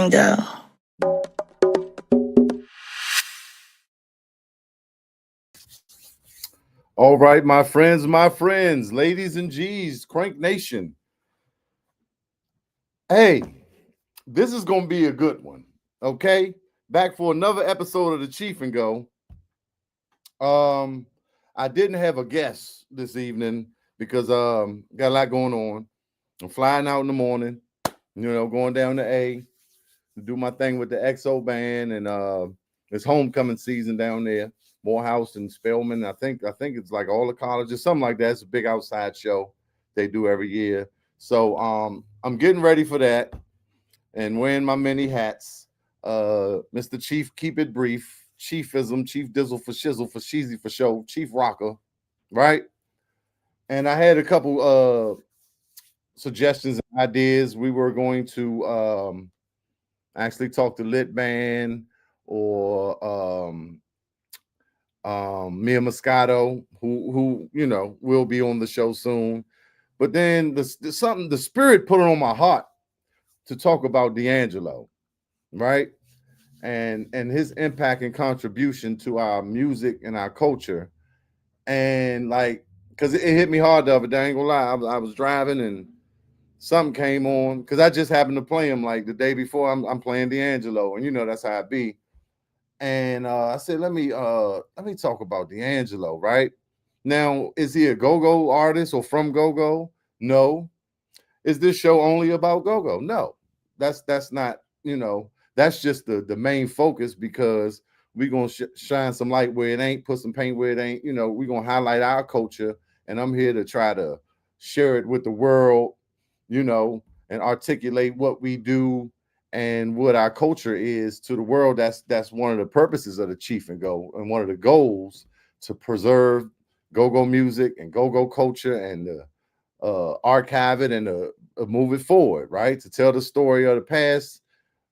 Koonga. All right, my friends, ladies and G's, Crank Nation. Hey, this is going to be a good one. Okay? Back for another episode of the Chief and Go. I didn't have a guest this evening because got a lot going on. I'm flying out in the morning, going down to A to do my thing with the XO band, and it's homecoming season down there. Morehouse and Spelman. I think it's like all the colleges, something like that. It's a big outside show they do every year. So I'm getting ready for that and wearing my many hats. Mr. Chief, keep it brief. Chiefism, Chief Dizzle for Shizzle for Sheezy for show, Chief Rocker, right? And I had a couple suggestions and ideas. We were going to actually talk to Lit Band or Mia Moscato, who will be on the show soon. But then the spirit put it on my heart to talk about D'Angelo, right? And his impact and contribution to our music and our culture. And like, because it hit me hard the other day, I ain't gonna lie. I was driving and something came on because I just happened to play him like the day before I'm playing D'Angelo, and that's how it be. And I said, let me talk about D'Angelo, right? Now, is he a go-go artist or from go-go? No. Is this show only about go-go? No. That's not, that's just the main focus because we're gonna shine some light where it ain't, put some paint where it ain't, we're gonna highlight our culture, and I'm here to try to share it with the world, and articulate what we do and what our culture is to the world. That's one of the purposes of the Chief and Go, and one of the goals to preserve go-go music and go-go culture and archive it and move it forward, right? To tell the story of the past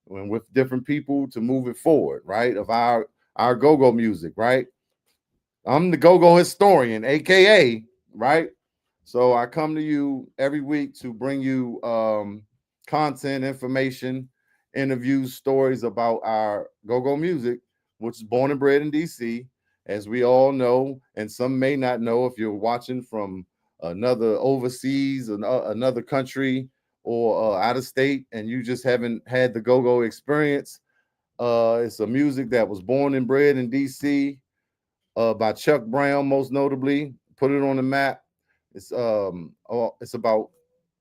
and with different people to move it forward, right? Of our go-go music, right? I'm the go-go historian, aka, right? So I come to you every week to bring you content, information, interviews, stories about our go-go music, which is born and bred in DC, as we all know, and some may not know if you're watching from another overseas, another country, or out of state, and you just haven't had the go-go experience. It's a music that was born and bred in DC by Chuck Brown, most notably. Put it on the map. It's about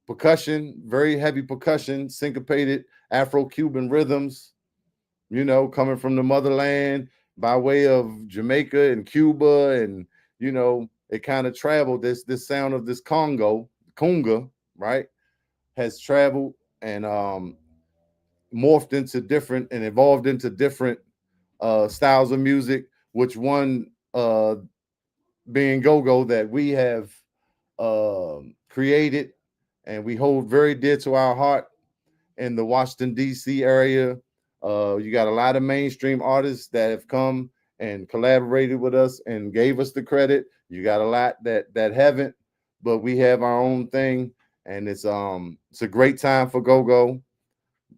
percussion, very heavy percussion, syncopated Afro-Cuban rhythms, coming from the motherland by way of Jamaica and Cuba, and it kind of traveled. This sound of this Koonga, right, has traveled and morphed into different and evolved into different styles of music, which one being go-go that we have created and we hold very dear to our heart in the Washington, D.C. area. You got a lot of mainstream artists that have come and collaborated with us and gave us the credit. You got a lot that haven't, but we have our own thing, and it's a great time for go-go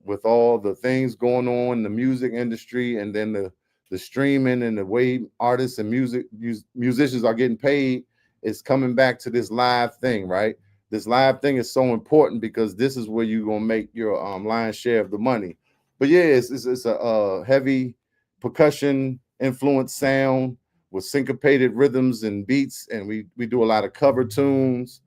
with all the things going on in the music industry, and then the streaming and the way artists and musicians are getting paid is coming back to this live thing, right? This live thing is so important because this is where you're gonna make your lion's share of the money. But yeah, it's a heavy percussion influenced sound with syncopated rhythms and beats, and we do a lot of cover tunes.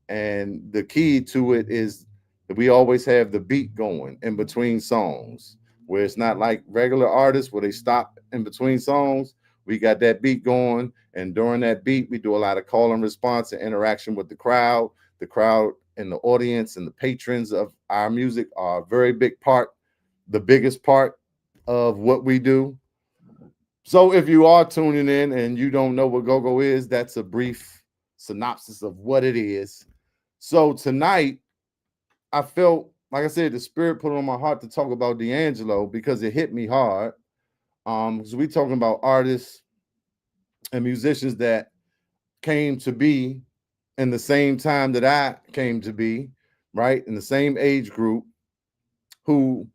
And the key to it is that we always have the beat going in between songs, where it's not like regular artists where they stop in between songs. We got that beat going, and during that beat, we do a lot of call and response and interaction with the crowd. The crowd and the audience and the patrons of our music are a very big part, the biggest part of what we do. So if you are tuning in and you don't know what go-go is, that's a brief synopsis of what it is. So tonight, I felt, like I said, the spirit put it on my heart to talk about D'Angelo because it hit me hard. Because we talking about artists and musicians that came to be in the same time that I came to be, right? In the same age group, who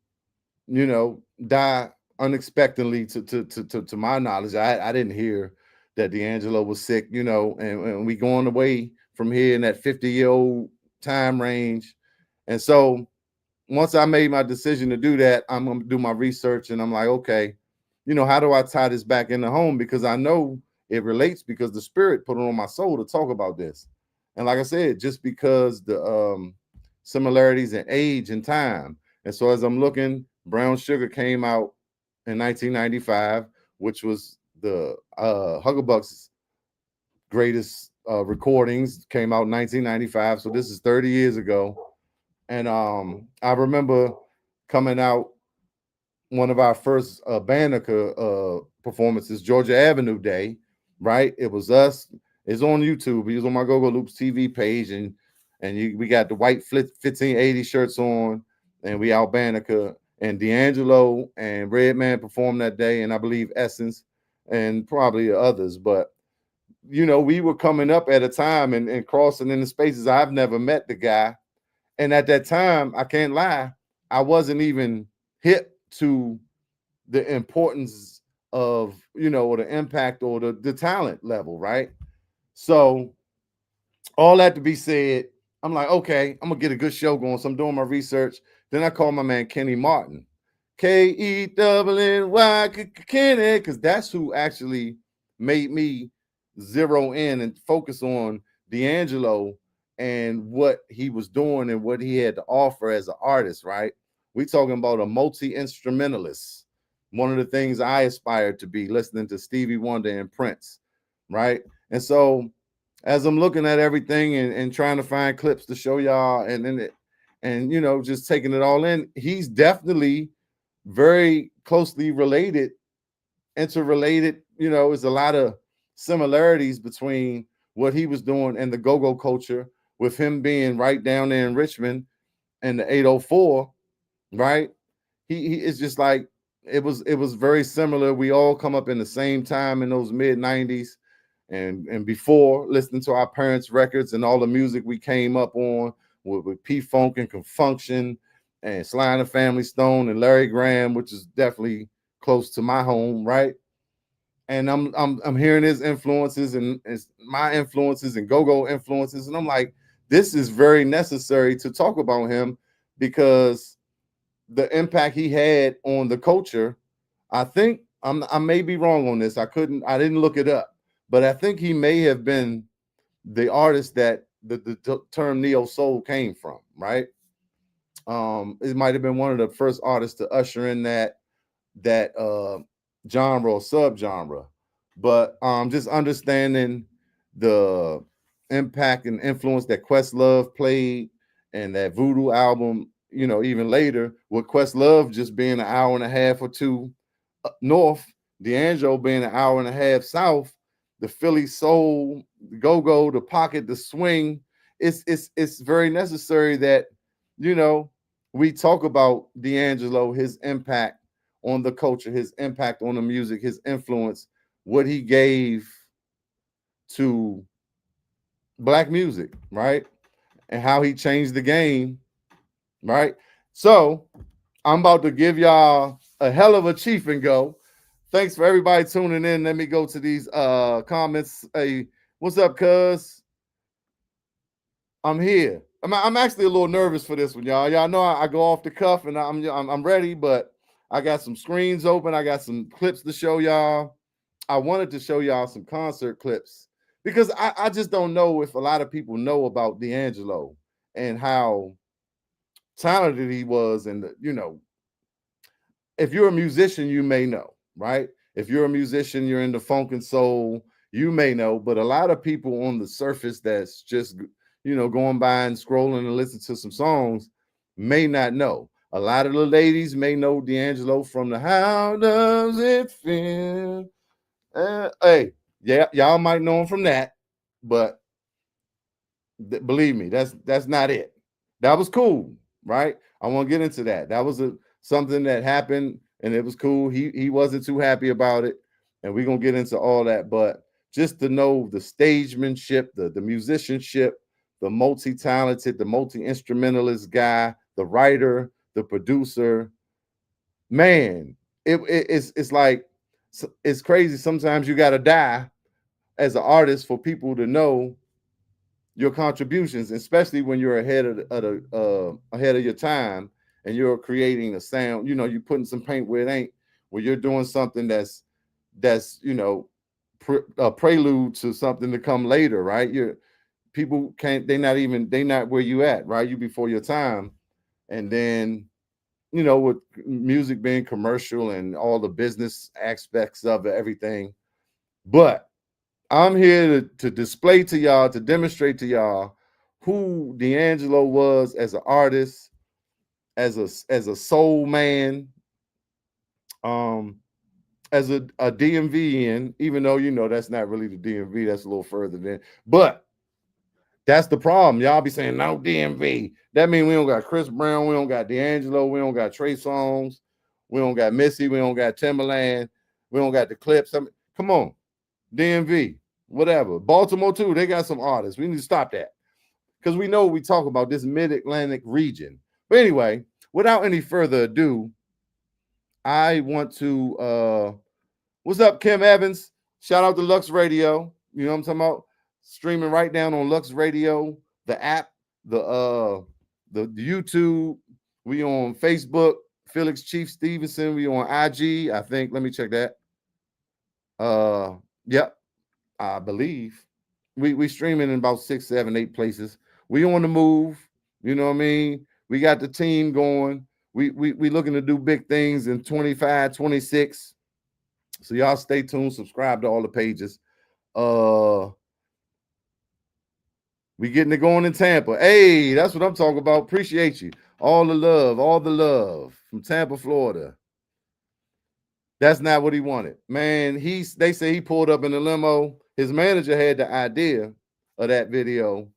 die unexpectedly to my knowledge. I didn't hear that D'Angelo was sick, and we going away from here in that 50-year-old time range. And so once I made my decision to do that, I'm gonna do my research, and I'm like, okay, how do I tie this back in the home? Because I know it relates, because the spirit put it on my soul to talk about this. And like I said, just because the similarities in age and time. And so as I'm looking, Brown Sugar came out in 1995, which was the Huggabuck's greatest recordings, came out in 1995. So this is 30 years ago. And I remember coming out, one of our first Banneker performances, Georgia Avenue Day, right? It was us. It's on YouTube. He was on my Go-Go Loops TV page, and we got the white 1580 shirts on, and we out Banneker, and D'Angelo and Redman performed that day, and I believe Essence and probably others. But we were coming up at a time and crossing in the spaces. I've never met the guy. And at that time, I can't lie, I wasn't even hip to the importance of, or the impact or the talent level, right? So all that to be said, I'm like, okay, I'm gonna get a good show going. So I'm doing my research. Then I call my man Kenny Martin, Kenny, because that's who actually made me zero in and focus on D'Angelo and what he was doing and what he had to offer as an artist, right? We talking about a multi-instrumentalist. One of the things I aspired to be, listening to Stevie Wonder and Prince, right? And so as I'm looking at everything and trying to find clips to show y'all, and just taking it all in, he's definitely very closely related, interrelated. There's a lot of similarities between what he was doing and the go-go culture, with him being right down there in Richmond and the 804, right? He is just like, it was very similar. We all come up in the same time in those mid 90s, and before, listening to our parents' records and all the music we came up on with P-Funk and Confunction and Sly and the Family Stone and Larry Graham, which is definitely close to my home, right? And I'm hearing his influences and my influences and go-go influences, and I'm like, this is very necessary to talk about him, because the impact he had on the culture. I think I may be wrong on this. I didn't look it up, but I think he may have been the artist that the term neo soul came from, right? It might have been one of the first artists to usher in that genre or subgenre. But just understanding the impact and influence that Questlove played, and that Voodoo album, even later, with Questlove just being an hour and a half or two north, D'Angelo being an hour and a half south, the Philly soul, the go-go, the pocket, the swing. It's very necessary that, we talk about D'Angelo, his impact on the culture, his impact on the music, his influence, what he gave to Black music, right? And how he changed the game, right? So I'm about to give y'all a hell of a chief and go. Thanks for everybody tuning in. Let me go to these comments. Hey, what's up, cuz? I'm here. I'm actually a little nervous for this one, y'all. Y'all know I go off the cuff and I'm ready, but I got some screens open. I got some clips to show y'all. I wanted to show y'all some concert clips, because I just don't know if a lot of people know about D'Angelo and how talented he was. And, if you're a musician, you may know, right? If you're a musician, you're into funk and soul, you may know. But a lot of people on the surface that's just, going by and scrolling and listening to some songs may not know. A lot of the ladies may know D'Angelo from the How Does It Feel? Hey, yeah, y'all might know him from that, but believe me, that's not it. That was cool, right? I want to get into that. That was something that happened, and it was cool. He wasn't too happy about it, and we're gonna get into all that. But just to know the stagemanship, the musicianship, the multi-talented, the multi-instrumentalist guy, the writer, the producer, man, it's like it's crazy. Sometimes you got to die as an artist for people to know your contributions, especially when you're ahead of your time and you're creating a sound. You know, you're putting some paint where it ain't. Where you're doing something that's a prelude to something to come later, right? You're people can't they not where you at, right? You before your time, and then with music being commercial and all the business aspects of it, everything. But I'm here to display to y'all, to demonstrate to y'all who D'Angelo was as an artist, as a soul man, um, as a DMV in, even though that's not really the DMV, that's a little further than, but that's the problem. Y'all be saying no DMV. That means we don't got Chris Brown, we don't got D'Angelo, we don't got Trey Songz, we don't got Missy, we don't got Timberland, we don't got the Clips. Come on, DMV, whatever. Baltimore too, they got some artists. We need to stop that because we know we talk about this Mid-Atlantic region. But anyway, without any further ado, I want to what's up, Kim Evans? Shout out to Lux Radio. You know what I'm talking about? Streaming right down on Lux Radio, the app, the YouTube. We on Facebook, Felix Chief Stevenson. We on IG, I think. Let me check that. Yep, I believe. We streaming in about 6, 7, 8 places. We on the move. You know what I mean? We got the team going. We looking to do big things in 25, 26. So y'all stay tuned, subscribe to all the pages. We getting it going in Tampa. Hey, that's what I'm talking about. Appreciate you. All the love from Tampa, Florida. That's not what he wanted. Man, they say he pulled up in a limo. His manager had the idea of that video.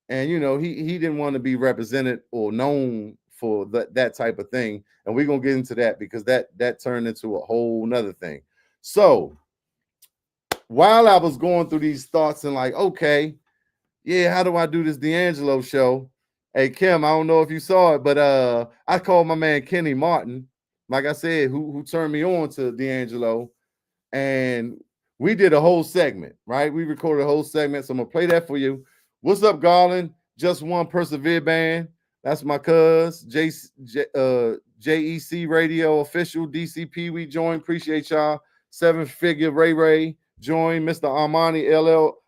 And he didn't want to be represented or known for that type of thing. And we're gonna get into that because that turned into a whole nother thing. So while I was going through these thoughts and like, okay, yeah, how do I do this D'Angelo show? Hey Kim, I don't know if you saw it, but I called my man Kenny Martin, like I said, who turned me on to D'Angelo, and we did a whole segment, right? We recorded a whole segment, so I'm gonna play that for you. What's up, Garland? Just One Persevere Band. That's my cuz JEC Radio Official DCP. We joined. Appreciate y'all. 7-figure Ray join. Mr. Armani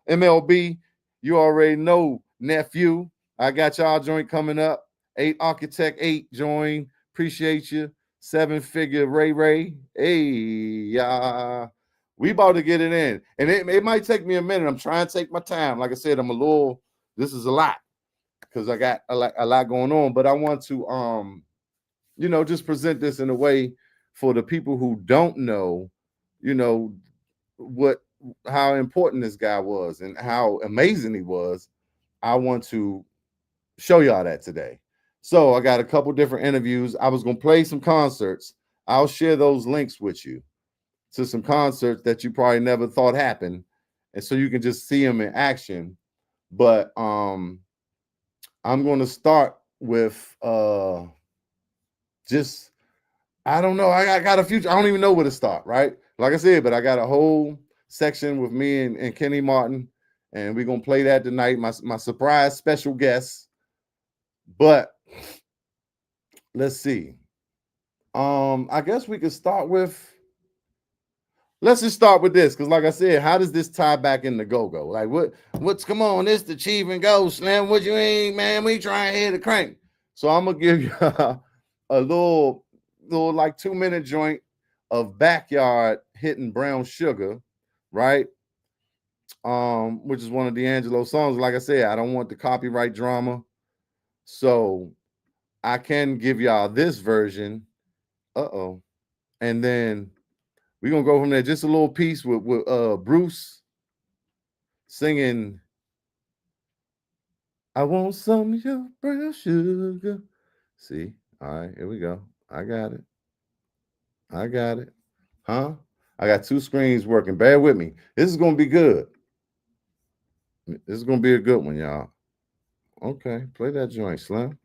MLB. You already know, nephew. I got y'all joint coming up. 8 Architect 8 join. Appreciate you. 7-figure Ray. Hey, yeah. We about to get it in. And it might take me a minute. I'm trying to take my time. Like I said, this is a lot because I got a lot going on. But I want to just present this in a way for the people who don't know, how important this guy was and how amazing he was. I want to show y'all that today. So I got a couple different interviews. I was gonna play some concerts. I'll share those links with you to some concerts that you probably never thought happened, and so you can just see them in action. But I'm going to start with just I don't know. I got a future. I don't even know where to start, right? Like I said, but I got a whole section with me and Kenny Martin, and we're gonna play that tonight. My surprise special guest. But let's see. I guess we could start with. Let's just start with this, because like I said, how does this tie back into go-go? Like what's come on, this the Chief and Go Slim. What you ain't, man? We trying to hit the crank. So I'm gonna give you a little like 2-minute joint of Backyard hitting Brown Sugar, right? Which is one of D'Angelo's songs. Like I said, I don't want the copyright drama. So I can give y'all this version. And then we're gonna go from there. Just a little piece with Bruce singing, I want some of your brown sugar. See? All right, here we go. I got it. Huh? I got 2 screens working. Bear with me. This is gonna be good. This is gonna be a good one, y'all. Okay, play that joint, Slim.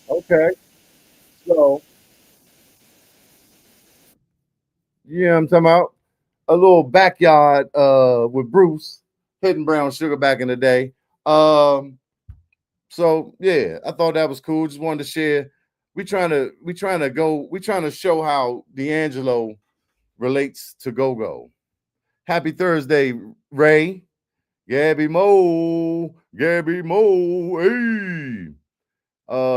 Okay, so yeah, I'm talking about a little backyard with Bruce hitting brown sugar back in the day. Um, so yeah, I thought that was cool. Just wanted to share. We trying to show how D'Angelo relates to Go Go. Happy Thursday, Ray. Gabby Mo, hey.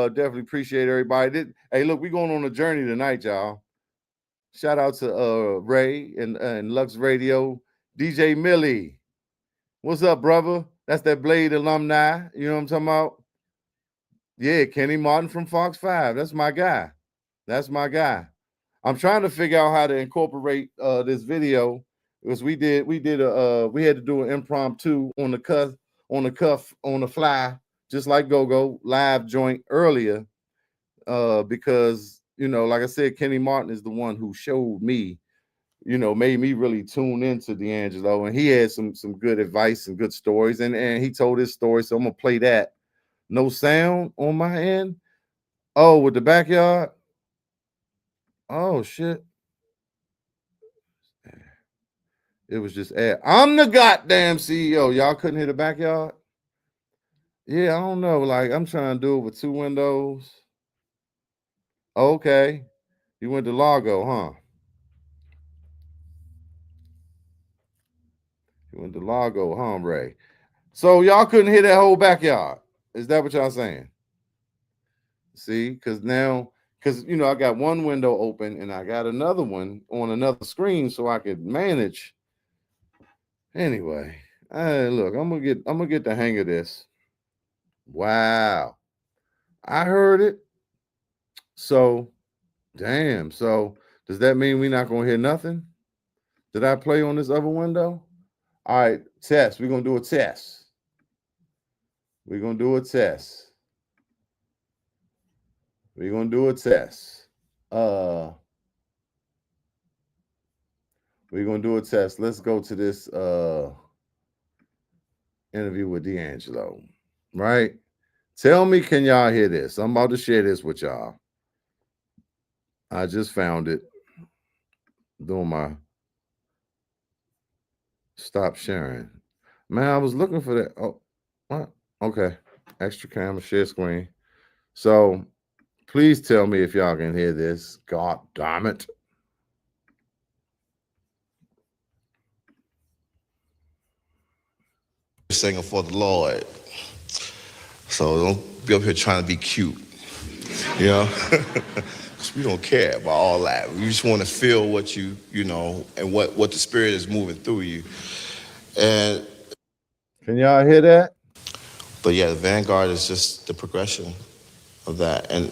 Definitely appreciate everybody. Hey, look, we going on a journey tonight, y'all. Shout out to Ray and Lux Radio, DJ Millie. What's up, brother? That's that Blade alumni. You know what I'm talking about? Yeah, Kenny Martin from Fox 5. That's my guy. That's my guy. I'm trying to figure out how to incorporate this video because we had to do an impromptu on the fly, just like Go Go live joint earlier. Because like I said, Kenny Martin is the one who showed me, made me really tune into D'Angelo, and he had some good advice and good stories, and he told his story. So I'm gonna play that. No sound on my end. Oh, with the backyard. Oh shit. It was just I'm the goddamn CEO. Y'all couldn't hit the backyard? Yeah, I don't know. Like I'm trying to do it with two windows. Okay. You went to Largo, huh? You went to Largo, huh, Ray? So y'all couldn't hit that whole backyard. Is that what y'all saying? See, because I got one window open and I got another one on another screen so I could manage. Anyway, look, I'm gonna get the hang of this. Wow. I heard it. So damn. So does that mean we're not gonna hear nothing? Did I play on this other window? All right, test. We're gonna do a test. We're gonna do a test. We're gonna do a test. Uh we're gonna do a test. Let's go to this interview with D'Angelo. Right? Tell me, can y'all hear this? I'm about to share this with y'all. I just found it. Doing my stop sharing. Man, I was looking for that. Oh, what? Okay. Extra camera, share screen. So please tell me if y'all can hear this. God damn it. Singing for the Lord. So don't be up here trying to be cute, you know? Because we don't care about all that. We just want to feel what you know, and what the Spirit is moving through you. And Can y'all hear that? but yeah, the Vanguard is just the progression of that. And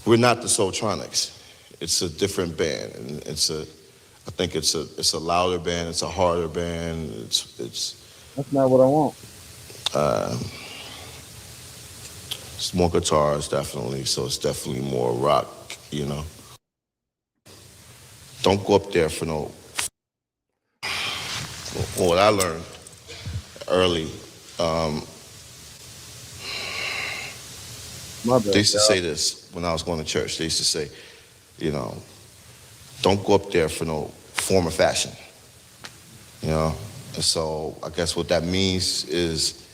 we're not the Soultronics. It's a different band, and I think it's a louder band, it's a harder band. That's not what I want. It's more guitars, definitely. So it's definitely more rock, you know. Don't go up there for no. What I learned early, My they bad, used to y'all. say this when I was going to church. They used to say, you know, don't go up there for no form or fashion, you know. And so I guess what that means is,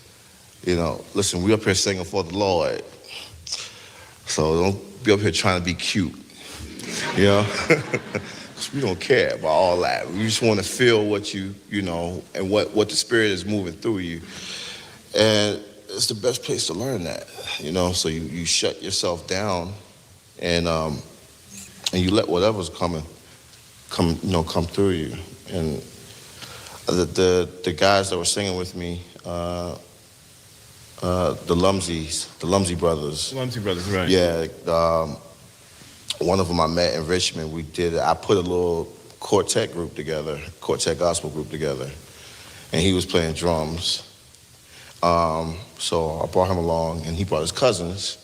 you know, listen, we up here singing for the Lord. So don't be up here trying to be cute, you know. Because we don't care about all that. We just want to feel what you know, and what the Spirit is moving through you. And it's the best place to learn that, you know. So you shut yourself down, and you let whatever's come come through you. And the guys that were singing with me, the Lumsey brothers. Lumsey Brothers, right? Yeah, one of them I met in Richmond. I put a little quartet gospel group together, and he was playing drums. So I brought him along, and he brought his cousins,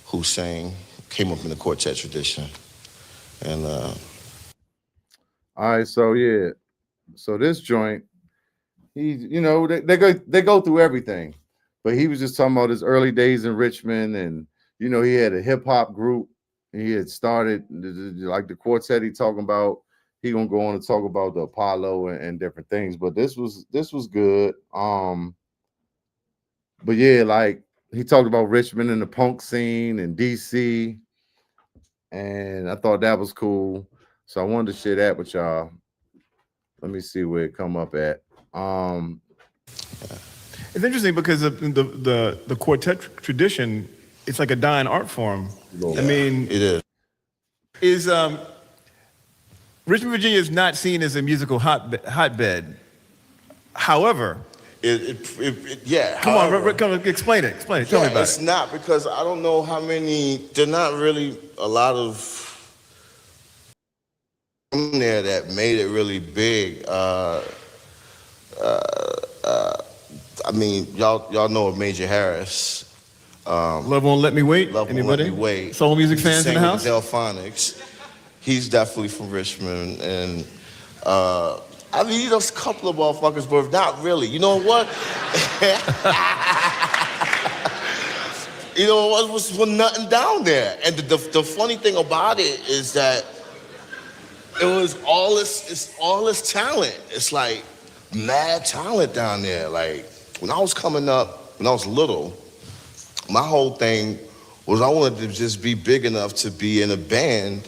who came up in the quartet tradition. And All right, so yeah. So this joint, they go through everything. But he was just talking about his early days in Richmond, and he had a hip hop group. He had started like the quartet he talking about. He gonna go on to talk about the Apollo and different things. But this was good. But yeah, like he talked about Richmond and the punk scene and DC, and I thought that was cool. So I wanted to share that with y'all. Let me see where it come up at. It's interesting because the quartet tradition, it's like a dying art form. I mean, it is. is Richmond, Virginia is not seen as a musical hotbed. However, Yeah. come however, on, come on, explain it. Tell me about it's it. not, because I don't know how many. They're not really a lot of from there that made it really big. I mean, y'all know of Major Harris. Love Won't Let Me Wait. Love Won't Let Anybody? Me Wait. Soul music He fans in sang the with house? the Delphonics. He's definitely from Richmond, and I mean, there's a couple of motherfuckers, but not really. You know what? It was nothing down there. And the funny thing about it is that it was it's all this talent. It's like mad talent down there. Like when I was coming up, when I was little, my whole thing was I wanted to just be big enough to be in a band,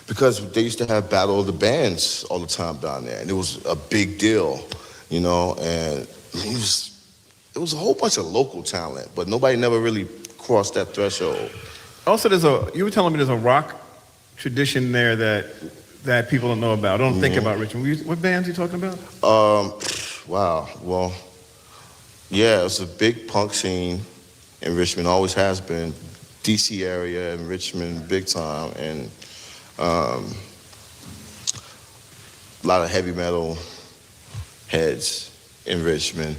because they used to have Battle of the Bands all the time down there, and it was a big deal, and it was a whole bunch of local talent, but nobody never really crossed that threshold. Also, you were telling me there's a rock tradition there that people don't know about. Don't think about Richmond. What bands are you talking about? Wow, well, yeah, it's a big punk scene in Richmond, always has been. DC area and Richmond, big time, and a lot of heavy metal heads in Richmond.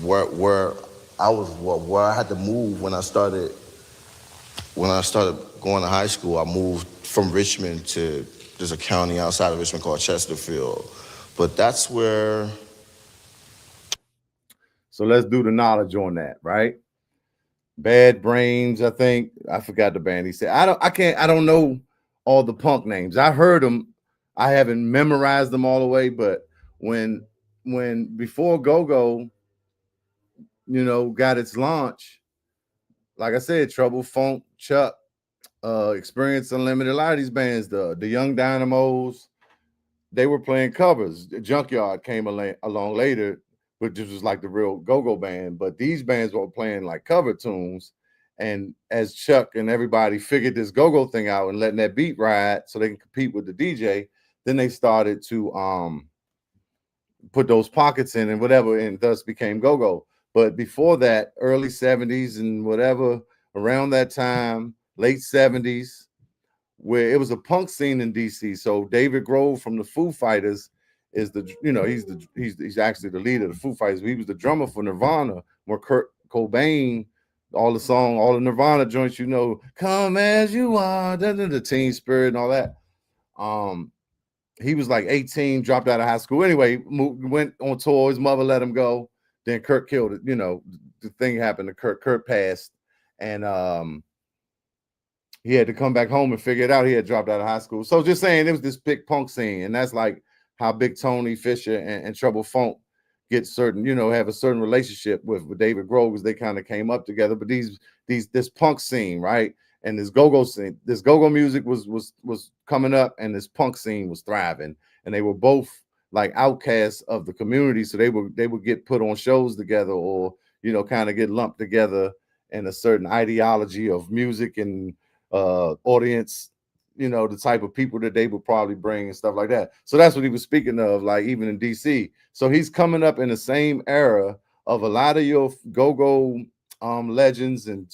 Where I had to move when I started going to high school, I moved from Richmond to, there's a county outside of Richmond called Chesterfield, but that's where. So let's do the knowledge on that, right? Bad Brains, I think. I forgot the band. He said, I don't know all the punk names. I heard them. I haven't memorized them all the way, but when before Go-Go, got its launch, like I said, Trouble Funk, Chuck, Experience Unlimited, a lot of these bands, the Young Dynamos, they were playing covers. Junkyard came along later, which was like the real go-go band. But these bands were playing like cover tunes. And as Chuck and everybody figured this go-go thing out and letting that beat ride so they can compete with the DJ, then they started to put those pockets in and whatever, and thus became go-go. But before that, early 70s and whatever, around that time, late 70s, where it was a punk scene in DC. So David Grove from the Foo Fighters is he's actually the leader of the Foo Fighters. He was the drummer for Nirvana, where Kurt Cobain, all the Nirvana joints, Come As You Are, the Teen Spirit and all that. He was like 18, dropped out of high school. Anyway, went on tour. His mother let him go. Then Kurt killed it. The thing happened to Kurt. Kurt passed. And he had to come back home and figure it out. He had dropped out of high school. So just saying, it was this big punk scene. And that's like how Big Tony Fisher and Trouble Funk get certain, have a certain relationship with David Grove, because they kind of came up together. But this punk scene, right? And this go-go scene, this go-go music was coming up, and this punk scene was thriving. And they were both like outcasts of the community. So they would get put on shows together, or, kind of get lumped together in a certain ideology of music and audience, the type of people that they would probably bring and stuff like that. So that's what he was speaking of, like even in DC. So he's coming up in the same era of a lot of your go-go legends and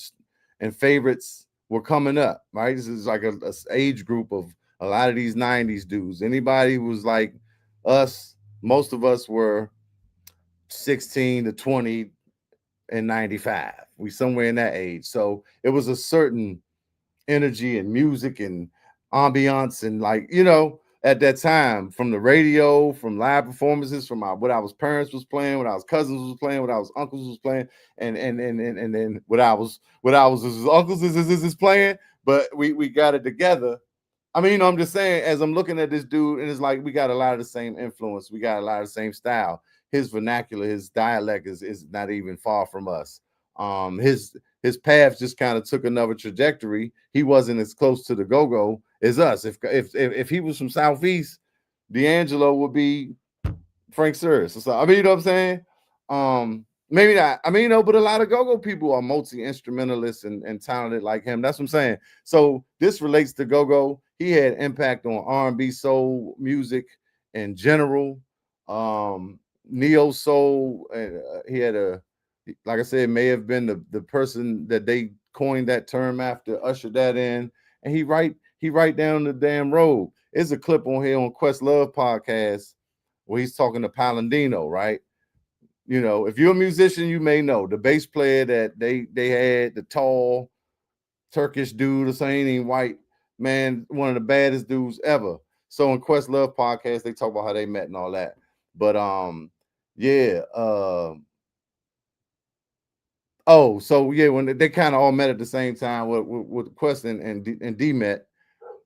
favorites were coming up, right? This is like a age group of a lot of these 90s dudes. Anybody who was like us, most of us were 16 to 20 and 95. We somewhere in that age. So it was a certain energy and music and ambiance, and like, at that time, from the radio, from live performances, from what our parents was playing, what our cousins was playing, what our uncles was playing, and then what our uncles is playing, but we got it together. I mean, I'm just saying, as I'm looking at this dude, and it's like we got a lot of the same influence, we got a lot of the same style. His vernacular, his dialect is not even far from us. His path just kind of took another trajectory. He wasn't as close to the go-go as us. If he was from Southeast, D'Angelo would be Frank Suris. So, I mean, you know what I'm saying? Maybe not. I mean, but a lot of go-go people are multi-instrumentalists and talented like him. That's what I'm saying. So this relates to go-go. He had impact on R&B soul music in general. Neo soul. He had like I said, may have been the person that they coined that term after, ushered that in. And he right down the damn road. There's a clip on here on Questlove podcast where he's talking to Palandino, right? If you're a musician, you may know the bass player that they had, the tall Turkish dude, or saying ain't white man, one of the baddest dudes ever. So on Questlove podcast, they talk about how they met and all that. But when they kind of all met at the same time with Quest and D met,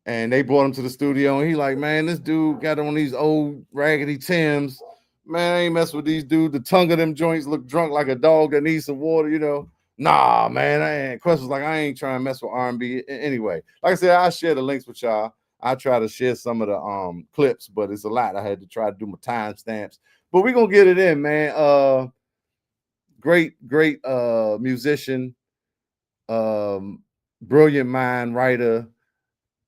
and they brought him to the studio, and he like, man, this dude got on these old raggedy Timbs. Man, I ain't mess with these dudes. The tongue of them joints look drunk like a dog that needs some water, Nah, man, I ain't. Quest was like, I ain't trying to mess with R&B anyway. Like I said, I'll share the links with y'all. I try to share some of the clips, but it's a lot. I had to try to do my timestamps. But we're gonna get it in, man. Great musician, brilliant mind, writer,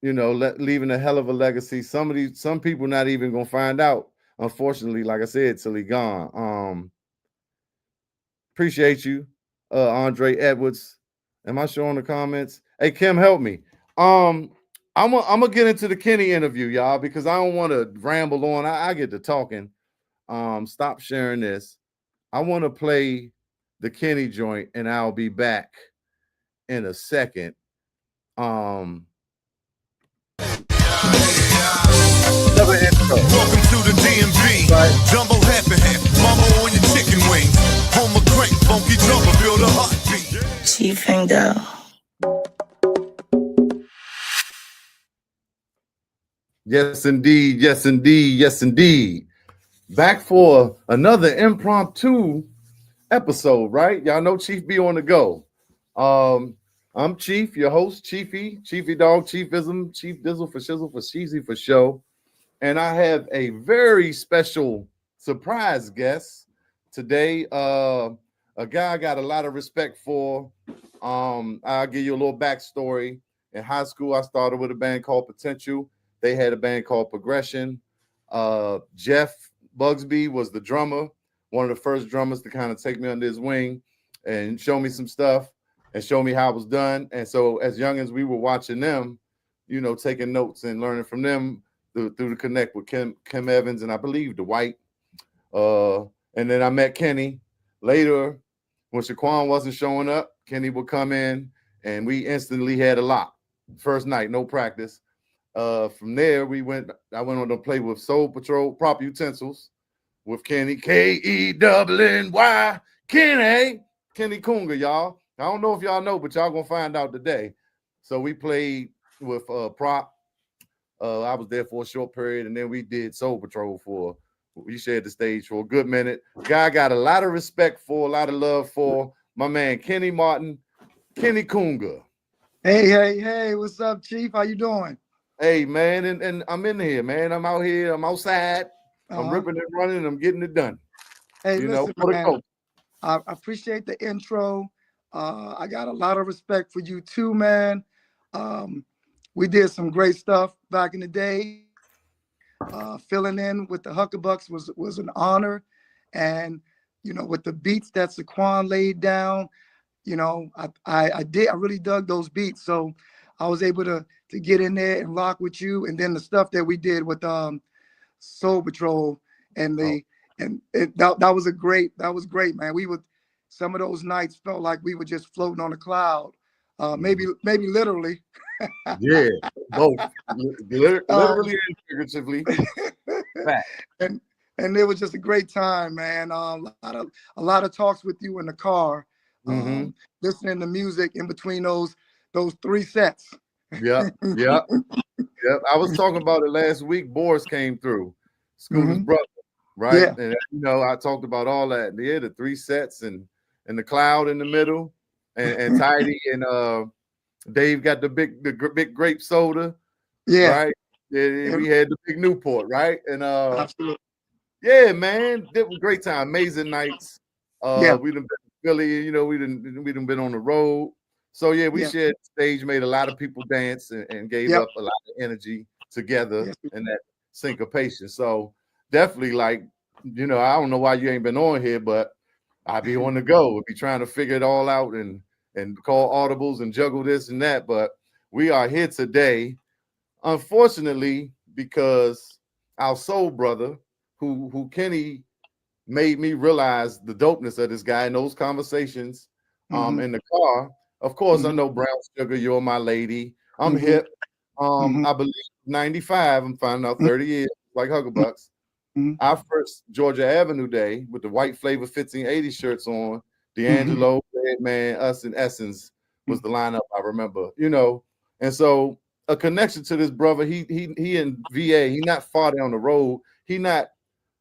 leaving a hell of a legacy. Some people not even gonna find out, unfortunately, like I said, till he gone. Appreciate you, Andre Edwards. Am I showing the comments? Hey, Kim, help me. I'm gonna get into the Kenny interview, y'all, because I don't want to ramble on. I get to talking. Stop sharing this. I want to play the Kenny joint, and I'll be back in a second. Another intro. Welcome to the DMV. Right. Jumbo half and half. Mama on your chicken wings. Home of crank, funky jumper, feel the heartbeat. Chief Hingo. Yes, indeed. Yes, indeed. Yes, indeed. Back for another impromptu episode, right? Y'all know Chief B on the go. I'm Chief, your host, Chiefy Dog, Chiefism, Chief Dizzle for Shizzle for Sheezy for show. And I have a very special surprise guest today. A guy I got a lot of respect for. I'll give you a little backstory. In high school, I started with a band called Potential. They had a band called Progression. Jeff Bugsby was the drummer, one of the first drummers to kind of take me under his wing and show me some stuff and show me how it was done. And so as young as we were watching them, you know, taking notes and learning from them through the connect with Kim Evans and I believe Dwight. And then I met Kenny later when Shaquan wasn't showing up. Kenny would come in and we instantly had a lock. First night, no practice. From there, I went on to play with Soul Patrol Prop Utensils with Kenny, Kenny, Kenny Koonga, y'all. I don't know if y'all know, but y'all gonna find out today. So we played with Prop. I was there for a short period, and then we did Soul Patrol we shared the stage for a good minute. Guy I got a lot of respect for, a lot of love for. My man Kenny Martin, Kenny Koonga. Hey, what's up, Chief? How you doing? Hey, man, and I'm in here, man. I'm out here. I'm outside. I'm ripping and running. I'm getting it done. Hey, you listen, know, man, I appreciate the intro. I got a lot of respect for you too, man. We did some great stuff back in the day. Filling in with the Huckabucks was an honor. And, you know, with the beats that Saquon laid down, you know, I really dug those beats. So I was able to get in there and rock with you. And then the stuff that we did with Soul Patrol and that was great, man. Some of those nights felt like we were just floating on a cloud. Maybe literally. Yeah, both literally and figuratively. and it was just a great time, man. A lot of talks with you in the car, listening to music in between those 3 sets. Yep. I was talking about it last week. Boris came through, Scooter's brother, right? Yeah. And you know, I talked about all that. Yeah, the 3 sets and the cloud in the middle, and Tidy and Dave got the big grape soda. Yeah. Right. Yeah, we had the big Newport, right? And absolutely. Yeah, man, it was a great time. Amazing nights. We done been to Philly, you know, we done been on the road. So yeah, we shared the stage, made a lot of people dance and gave up a lot of energy together in that syncopation. So definitely, like, you know, I don't know why you ain't been on here, but I be on the go. We'll be trying to figure it all out and call audibles and juggle this and that. But we are here today, unfortunately, because our soul brother, who Kenny made me realize the dopeness of this guy in those conversations in the car. Of course, I know Brown Sugar, You're My Lady. I'm hip. I believe 95, I'm finding out 30 years, like Huckabucks. Our first Georgia Avenue day with the white flavor 1580 shirts on, D'Angelo, Man, us, and Essence was the lineup, I remember, you know. And so a connection to this brother, he in VA, he not far down the road. He not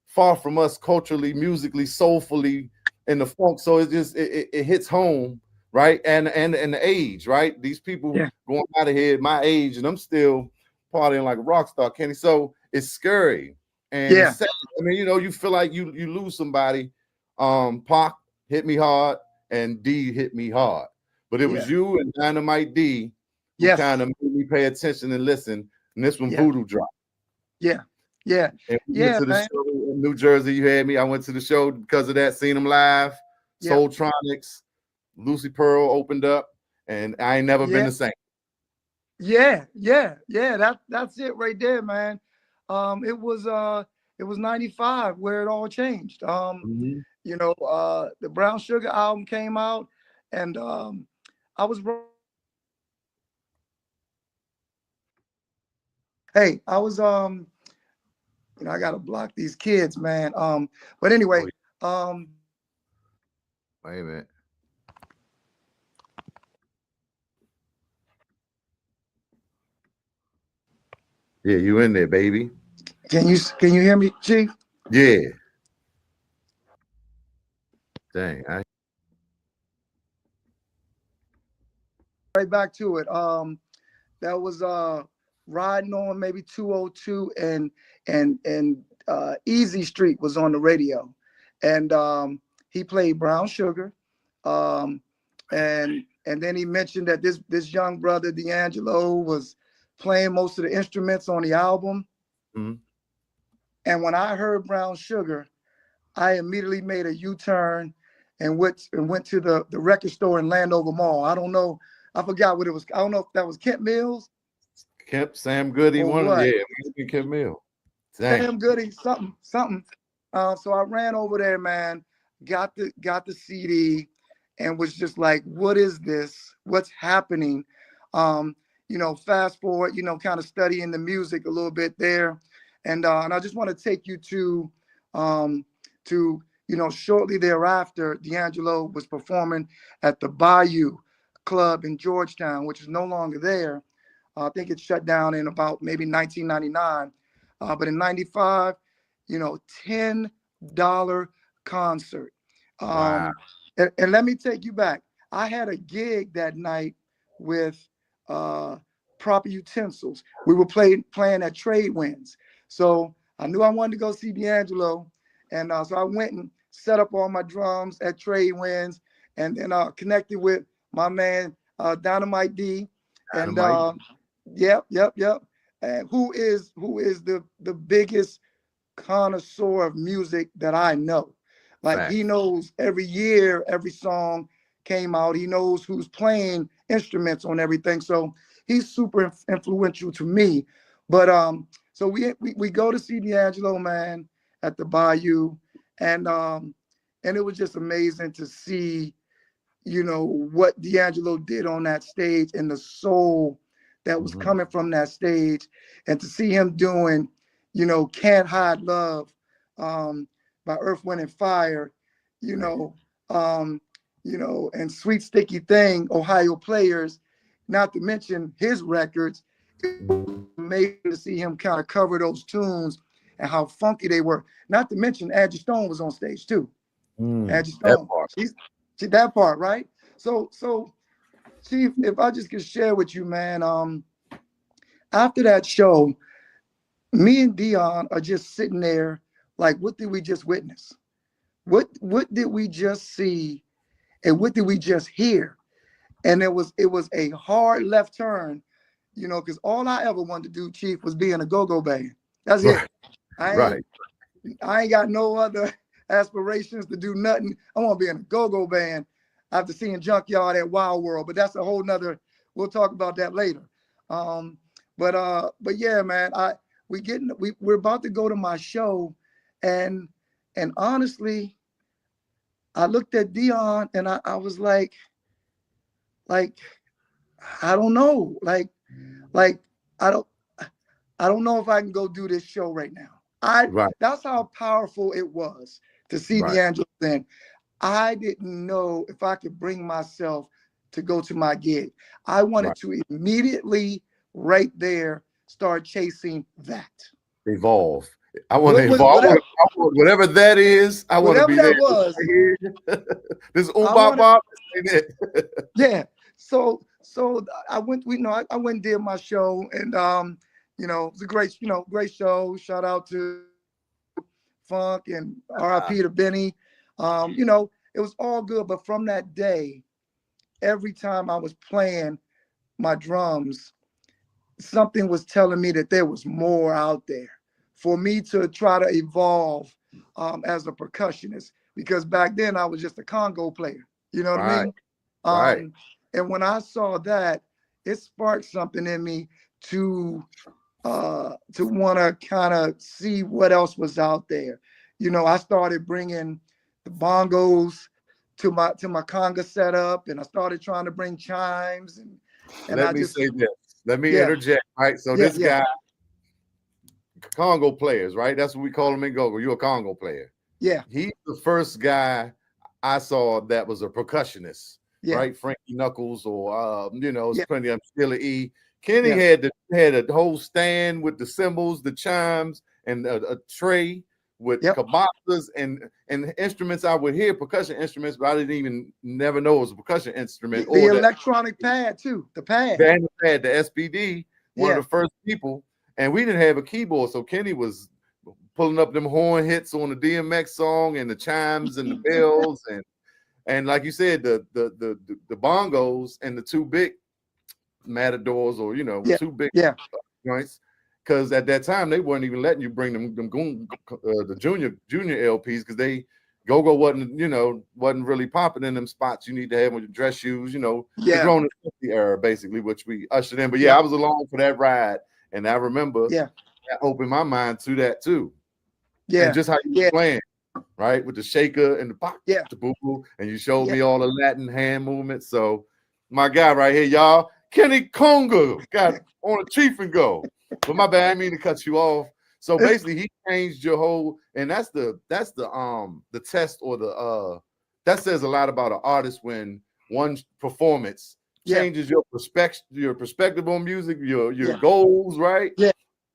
far from us culturally, musically, soulfully, in the funk. So it just it hits home, right? And the age, right? These people going out of here my age, and I'm still partying like a rock star, Kenny. So it's scary. And it's sad. I mean, you know, you feel like you lose somebody. Pac hit me hard and D hit me hard. But it was you and Dynamite D who kind of made me pay attention and listen. And this one Voodoo dropped. And we went to the show in New Jersey. You had me. I went to the show because of that, seen them live. Soultronics, Lucy Pearl opened up, and I ain't never been the same. That's it right there, man. It was 95 where it all changed. You know, the Brown Sugar album came out, and I was you know, I gotta block these kids, man. But anyway, wait a minute. Yeah, you in there, baby. Can you hear me, Chief? Yeah. Dang, right back to it. That was riding on maybe 202 and Easy Street was on the radio, and he played Brown Sugar, and then he mentioned that this young brother D'Angelo was playing most of the instruments on the album. Mhm. And when I heard Brown Sugar, I immediately made a U-turn and went to the record store in Landover Mall. I don't know, I forgot what it was. I don't know if that was Kent Mills. Sam Goody, Or one of what? them. Yeah, Kent Mill. Sam Goody, something. So I ran over there, man, got the CD, and was just like, what is this? What's happening? Fast forward, kind of studying the music a little bit there. And I just want to take you to shortly thereafter, D'Angelo was performing at the Bayou Club in Georgetown, which is no longer there. I think it shut down in about maybe 1999. But in 95, $10 concert. Wow. And let me take you back. I had a gig that night with Proper Utensils. We were playing at Trade Winds. So I knew I wanted to go see D'Angelo. And so I went and set up all my drums at Trade Winds, and then connected with my man, Dynamite D. And yep. And who is the biggest connoisseur of music that I know. Like Fact. He knows every year, every song came out. He knows who's playing instruments on everything. So he's super influential to me. But so we go to see D'Angelo, man, at the Bayou, and it was just amazing to see, what D'Angelo did on that stage and the soul that was coming from that stage, and to see him doing, Can't Hide Love by Earth, Wind and Fire, and Sweet Sticky Thing, Ohio Players, not to mention his records. It was amazing to see him kind of cover those tunes and how funky they were. Not to mention Angie Stone was on stage too. Angie Stone. That part. She's that part, right? So Chief, if I just could share with you, man, after that show, me and Dion are just sitting there like, what did we just witness? What did we just see? And what did we just hear? And it was a hard left turn, because all I ever wanted to do, Chief, was be in a go-go band. That's it. I ain't got no other aspirations to do nothing. I want to be in a go-go band after seeing Junkyard at Wild World, but that's a whole nother, we'll talk about that later. But yeah, man, we're about to go to my show, and honestly, I looked at Dion and I was like, I don't know, like I don't know if I can go do this show right now. That's how powerful it was to see D'Angelo then. I didn't know if I could bring myself to go to my gig. I wanted to immediately, right there, start chasing that. Evolve. I want to evolve. Whatever that is, I want to be there. This bop. Yeah. So I went. I went and did my show, and it was a great show. Shout out to Funk and R.I.P. to Benny. It was all good. But from that day, every time I was playing my drums, something was telling me that there was more out there for me to try to evolve as a percussionist, because back then I was just a Congo player. You know what I mean? And when I saw that, it sparked something in me to want to kind of see what else was out there. I started bringing the bongos to my Koonga setup, and I started trying to bring chimes. And Let me say this. Let me interject. Right. So this guy, Congo players, right? That's what we call him in Gogo. You're a Congo player. Yeah. He's the first guy I saw that was a percussionist. Yeah. Right. Frankie Knuckles, or plenty of Steely E. Kenny had a whole stand with the cymbals, the chimes, and a tray with Yep. kabobas and instruments I would hear, percussion instruments, but I didn't even never know it was a percussion instrument. The Or that electronic pad too. The pad. band had the SPD, one Yeah. of the first people, and we didn't have a keyboard, so Kenny was pulling up them horn hits on the DMX song and the chimes and the bells and like you said, the bongos and the two big matadors, or Yeah. two big Yeah. joints, because at that time they weren't even letting you bring the junior LPs, because go-go wasn't really popping in them spots you need to have with your dress shoes, the Yeah. grown and 50 era, basically, which we ushered in. But Yeah. I was along for that ride, and I remember Yeah. that opened my mind to that too. Yeah. And just how you were playing, right, with the shaker and the pop, Yeah. the boo-boo, and you showed Yeah. me all the Latin hand movements. So my guy right here, y'all, Kenny Koonga, got on a chief and go. But my bad, I didn't mean to cut you off. So basically, he changed your whole, and that's the test, or that says a lot about an artist when one performance changes your perspective on music, your goals, right? Yeah.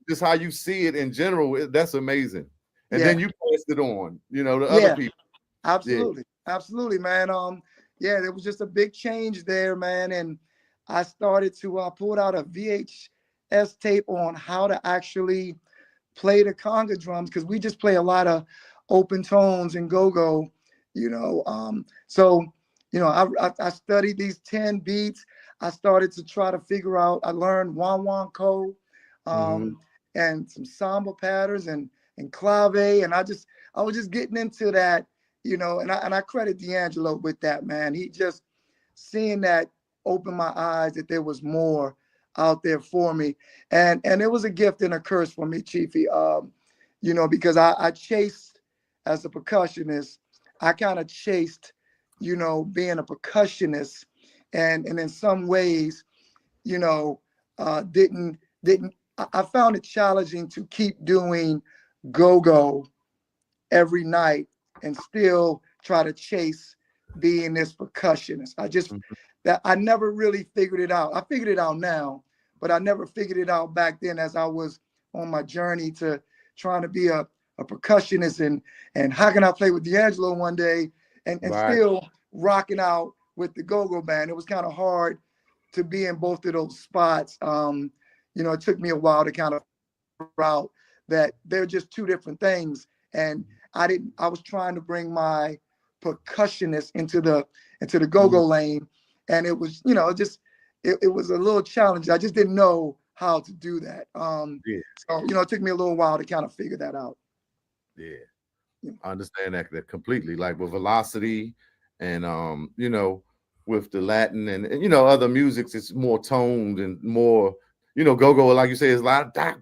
Just how you see it in general. That's amazing. And then you passed it on, to other people. Absolutely. Absolutely, man. There was just a big change there, man. And I started to pull out a VHS tape on how to actually play the conga drums, because we just play a lot of open tones and go-go, I studied these 10 beats. I started to try to figure out, I learned wan code, and some samba patterns and clave, and I was just getting into that, and I credit D'Angelo with that, man. He just seeing that opened my eyes that there was more out there for me, and it was a gift and a curse for me, Chiefy. Because I chased, as a percussionist, I kind of chased, being a percussionist, and in some ways, didn't I found it challenging to keep doing go-go every night and still try to chase being this percussionist. I never really figured it out. I figured it out now, but I never figured it out back then, as I was on my journey to trying to be a percussionist, and how can I play with D'Angelo one day and still rocking out with the go-go band. It was kind of hard to be in both of those spots. It took me a while to kind of figure out that they're just two different things. And I was trying to bring my percussionist into the go-go lane. And it was, it was a little challenge. I just didn't know how to do that. So, it took me a little while to kind of figure that out. Yeah. I understand that completely. Like with velocity and, with the Latin and other musics, it's more toned and more, go-go, like you say, is a lot of doc,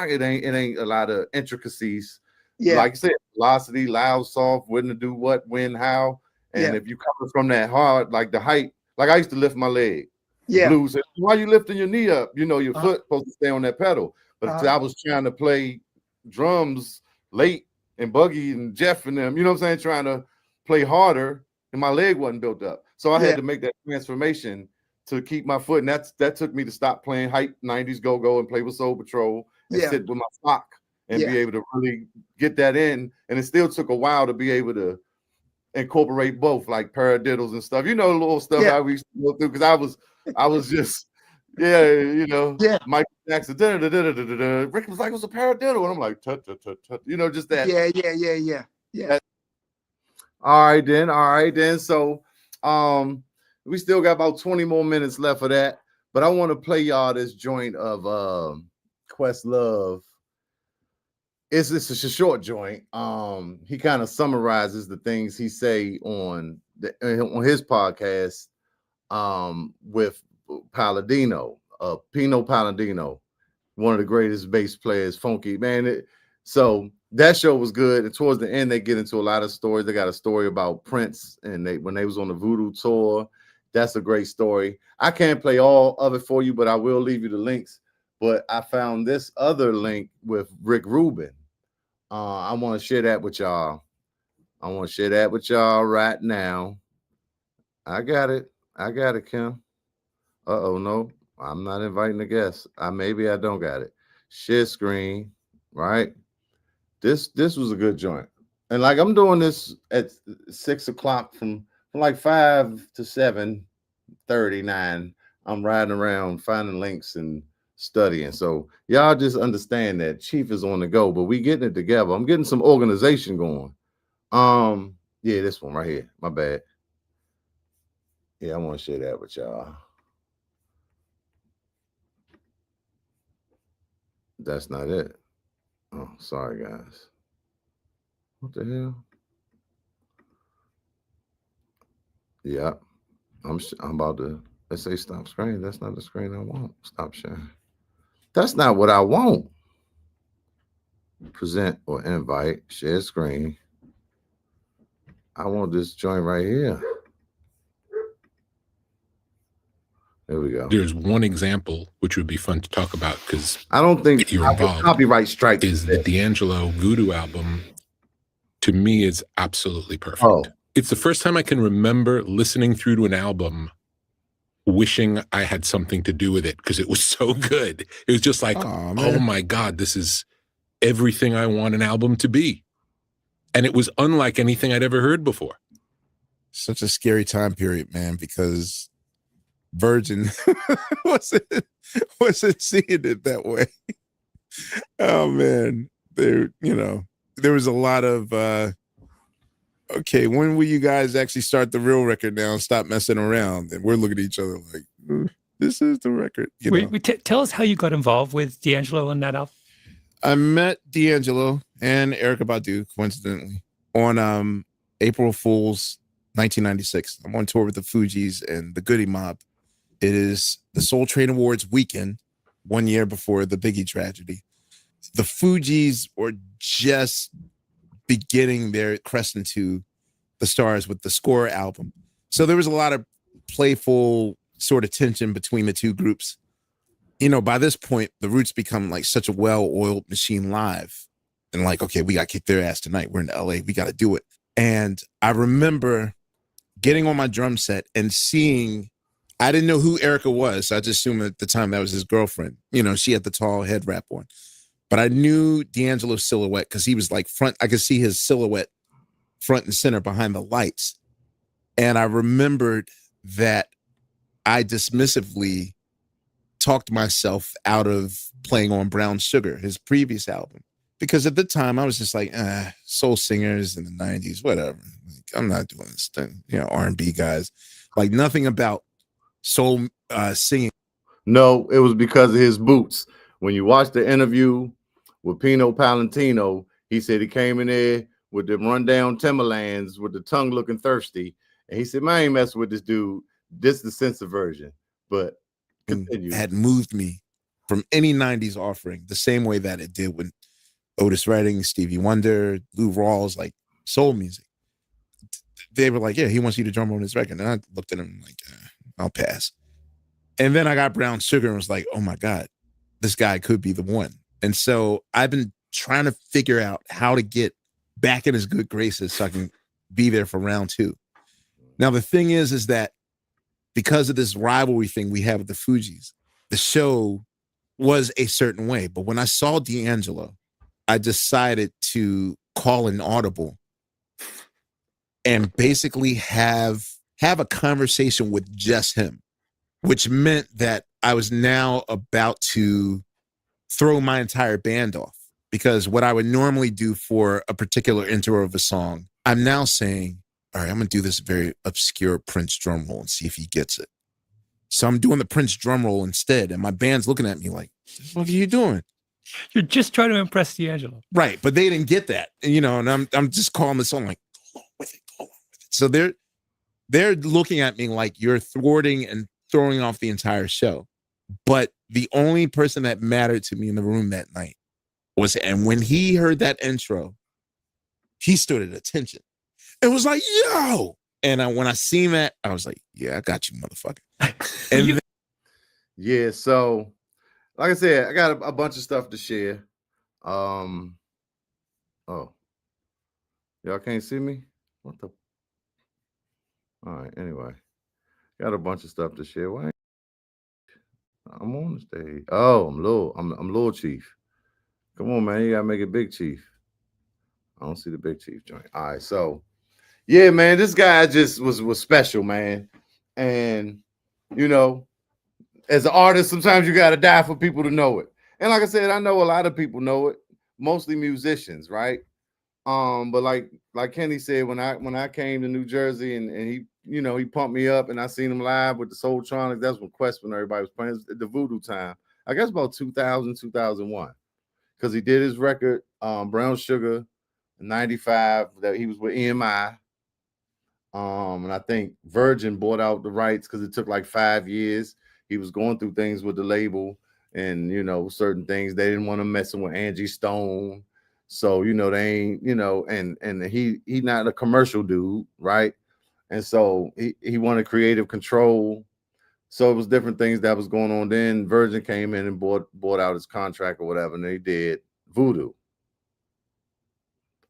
it ain't a lot of intricacies. Yeah. Like you said, velocity, loud, soft, when to do what, when, how. And if you come from that hard, like the height, like I used to lift my leg. Yeah. Blues said, why you lifting your knee up? Your foot supposed to stay on that pedal. But I was trying to play drums late, and Buggy and Jeff and them, what I'm saying, trying to play harder, and my leg wasn't built up. So I had to make that transformation to keep my foot. And that took me to stop playing hype 90s go-go and play with Soul Patrol and sit with my sock and be able to really get that in. And it still took a while to be able to incorporate both, like paradiddles and stuff. The little stuff I used to go through, because I was just Michael Jackson. Rick was like, it was a paradiddle, and I'm like, tut, tut, tut, tut. Just that. Yeah. All right then. So, we still got about 20 more minutes left of that, but I want to play y'all this joint of Questlove. It's a short joint. He kind of summarizes the things he say on his podcast with Palladino, Pino Palladino, one of the greatest bass players, funky man. So that show was good. And towards the end, they get into a lot of stories. They got a story about Prince and when they was on the Voodoo tour. That's a great story. I can't play all of it for you, but I will leave you the links. But I found this other link with Rick Rubin. I want to share that with y'all. Right now. I got it, Kim. No, I'm not inviting a guest. Maybe I don't got it. Share screen, right? This was a good joint. And like I'm doing this at 6 o'clock from like 5 to 7:39. I'm riding around finding links and studying. So y'all just understand that Chief is on the go, but we getting it together. I'm getting some organization going. Yeah, this one right here. My bad. Yeah, I want to share that with y'all. That's not it. Oh, sorry, guys. What the hell? Yeah, I'm about to. Let's say stop screen. That's not the screen I want. Stop sharing. That's not what I want. Present or invite. Share screen. I want this joint right here. There we go. There's one example which would be fun to talk about because I don't think you're involved. Copyright strike is the D'Angelo Voodoo album. To me, is absolutely perfect. Oh. It's the first time I can remember listening through to an album wishing I had something to do with it because it was so good. It was just like, oh my God, this is everything I want an album to be. And it was unlike anything I'd ever heard before. Such a scary time period, man, because Virgin wasn't seeing it that way. Oh man. There was a lot of okay, when will you guys actually start the real record now and stop messing around? And we're looking at each other like, this is the record. Tell us how you got involved with D'Angelo on that album. I met D'Angelo and Erykah Badu, coincidentally, on April Fool's 1996. I'm on tour with the Fugees and the Goody Mob. It is the Soul Train Awards weekend, 1 year before the Biggie tragedy. The Fugees were just beginning their crest into the stars with the Score album. So there was a lot of playful sort of tension between the two groups. You know, by this point, the Roots become like such a well-oiled machine live. And like, okay, we got to kick their ass tonight. We're in LA. We got to do it. And I remember getting on my drum set and seeing, I didn't know who Erykah was. I just assumed at the time that was his girlfriend. You know, she had the tall head wrap on. But I knew D'Angelo's silhouette because he was like front. I could see his silhouette front and center behind the lights. And I remembered that I dismissively talked myself out of playing on Brown Sugar, his previous album. Because at the time I was just like, soul singers in the 90s, whatever. Like, I'm not doing this thing. You know, R&B guys. Like nothing about soul singing. No, it was because of his boots. When you watch the interview with Pino Palantino, he said he came in there with the rundown Timberlands with the tongue looking thirsty. And he said, man, I ain't messing with this dude. This is the sense of version. But continue. Had moved me from any 90s offering the same way that it did when Otis Redding, Stevie Wonder, Lou Rawls, like soul music. They were like, yeah, he wants you to drum on his record. And I looked at him like, I'll pass. And then I got Brown Sugar and was like, oh my God, this guy could be the one. And so I've been trying to figure out how to get back in his good graces so I can be there for round two. Now, the thing is that because of this rivalry thing we have with the Fugees, the show was a certain way. But when I saw D'Angelo, I decided to call an audible and basically have a conversation with just him, which meant that I was now about to throw my entire band off. Because what I would normally do for a particular intro of a song, I'm now saying, all right, I'm going to do this very obscure Prince drum roll and see if he gets it. So I'm doing the Prince drum roll instead. And my band's looking at me like, what are you doing? You're just trying to impress D'Angelo. Right. But they didn't get that. You know, and I'm just calling the song like, go along with it, go along with it. So they're looking at me like you're thwarting and throwing off the entire show. But the only person that mattered to me in the room that night was, and when he heard that intro, he stood at attention. It was like, yo. And when I seen that, I was like, yeah, I got you, motherfucker. And yeah, so like I said, I got a bunch of stuff to share. Oh, y'all can't see me? What the? All right, anyway. Got a bunch of stuff to share. Why? I'm on the stage. Oh, I'm Lil Chief. Come on, man. You gotta make it Big Chief. I don't see the Big Chief joint. All right, so yeah, man, this guy just was special, man. And you know, as an artist, sometimes you gotta die for people to know it. And like I said, I know a lot of people know it, mostly musicians, right? But like Kenny said, when I came to New Jersey and he, you know, he pumped me up and I seen him live with the Soultronics. That's when Quest when everybody was playing the Voodoo time. I guess about 2000, 2001. Because he did his record, Brown Sugar, in 95, that he was with EMI. And I think Virgin bought out the rights because it took like 5 years. He was going through things with the label and, you know, certain things. They didn't want to messing with Angie Stone. So, you know, they ain't, you know, and he not a commercial dude, right? And so he wanted creative control. So it was different things that was going on. Then Virgin came in and bought out his contract or whatever, and they did Voodoo.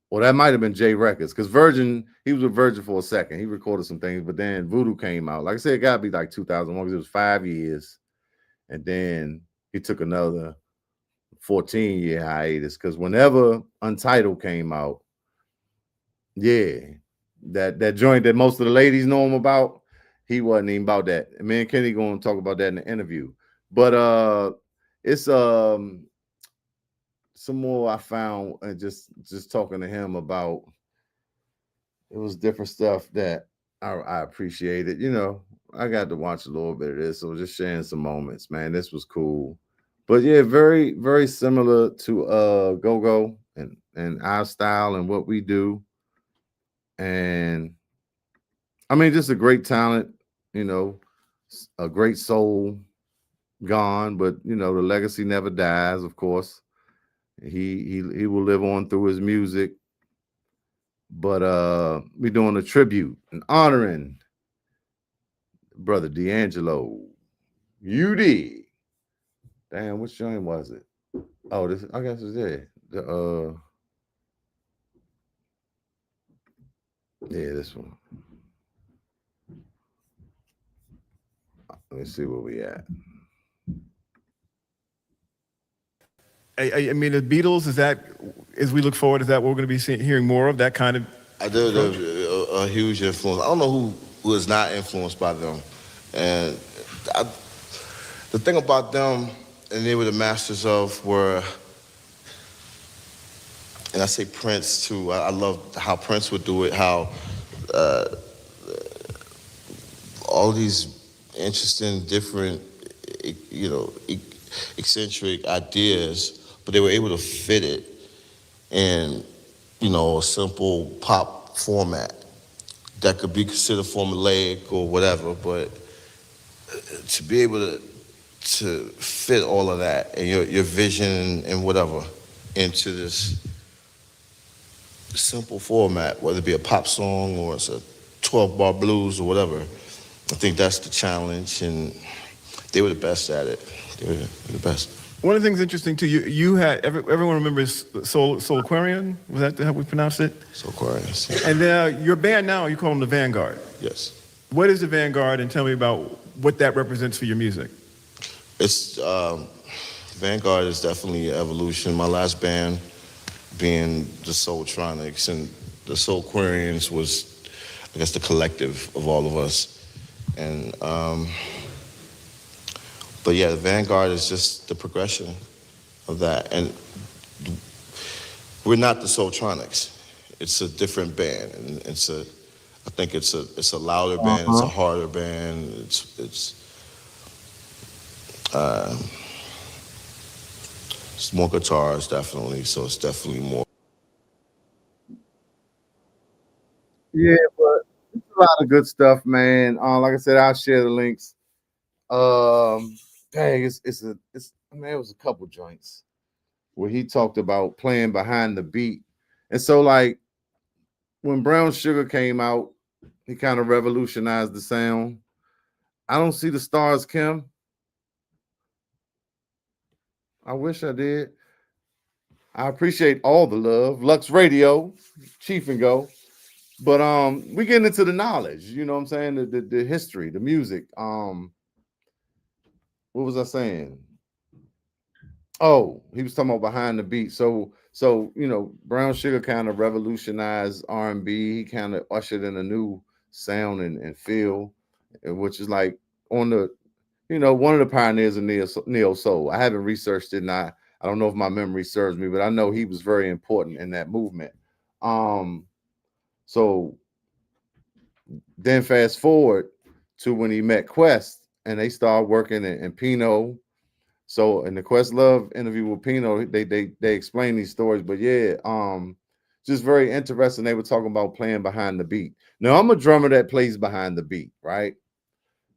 Well, that might have been J Records because Virgin, he was with Virgin for a second. He recorded some things, but then Voodoo came out. Like I said, it got to be like 2001 because it was 5 years. And then he took another 14-year hiatus because whenever Untitled came out, yeah, that joint that most of the ladies know him about, he wasn't even about that. And me and Kenny going to talk about that in the interview. But it's some more I found and just talking to him about. It was different stuff that I appreciated. You know, I got to watch a little bit of this, so just sharing some moments, man. This was cool. But yeah, very, very similar to Go-Go and our style and what we do. And I mean, just a great talent, you know, a great soul gone, but you know, the legacy never dies, of course. He will live on through his music. But we're doing a tribute and honoring brother D'Angelo. UD. Damn, which joint was it? Oh, this I guess it's it. Yeah, this one. Let me see where we at. I mean, the Beatles, is that, as we look forward, is that what we're going to be hearing more of, that kind of? I did a huge influence. I don't know who is not influenced by them. And the thing about them, and they were the masters of, were, and I say Prince too, I love how Prince would do it, how all these interesting, different, you know, eccentric ideas, but they were able to fit it in, you know, a simple pop format that could be considered formulaic or whatever, but to be able to fit all of that and your vision and whatever into this simple format, whether it be a pop song or it's a 12-bar blues or whatever, I think that's the challenge, and they were the best at it. They were the best. One of the things interesting too, you had, everyone remembers Soul Aquarian? Was that how we pronounced it? Soul Aquarian. And your band now, you call them the Vanguard. Yes. What is the Vanguard, and tell me about what that represents for your music? It's Vanguard is definitely an evolution. My last band being the Soultronics, and the Soul Aquarians was, I guess, the collective of all of us. And but yeah, the Vanguard is just the progression of that. And we're not the Soultronics. It's a different band, and I think it's a louder band, it's a harder band, it's more guitars, definitely, so it's definitely more. Yeah, but it's a lot of good stuff, man. Like I said, I'll share the links. Dang, I mean, it was a couple joints where he talked about playing behind the beat. And so like when Brown Sugar came out, he kind of revolutionized the sound. I don't see the stars, Kim. I wish I did. I appreciate all the love. Lux Radio, Chief and Go. But we getting into the knowledge, you know what I'm saying? The history, the music. What was I saying? Oh, he was talking about behind the beat. So you know, Brown Sugar kind of revolutionized R&B. He kind of ushered in a new sound and feel, which is like on the, you know, one of the pioneers of neo soul. I haven't researched it, and I don't know if my memory serves me, but I know he was very important in that movement. So then fast forward to when he met Quest, and they started working in Pino. So in the Questlove interview with Pino, they explain these stories. But yeah, just very interesting. They were talking about playing behind the beat. Now I'm a drummer that plays behind the beat, right?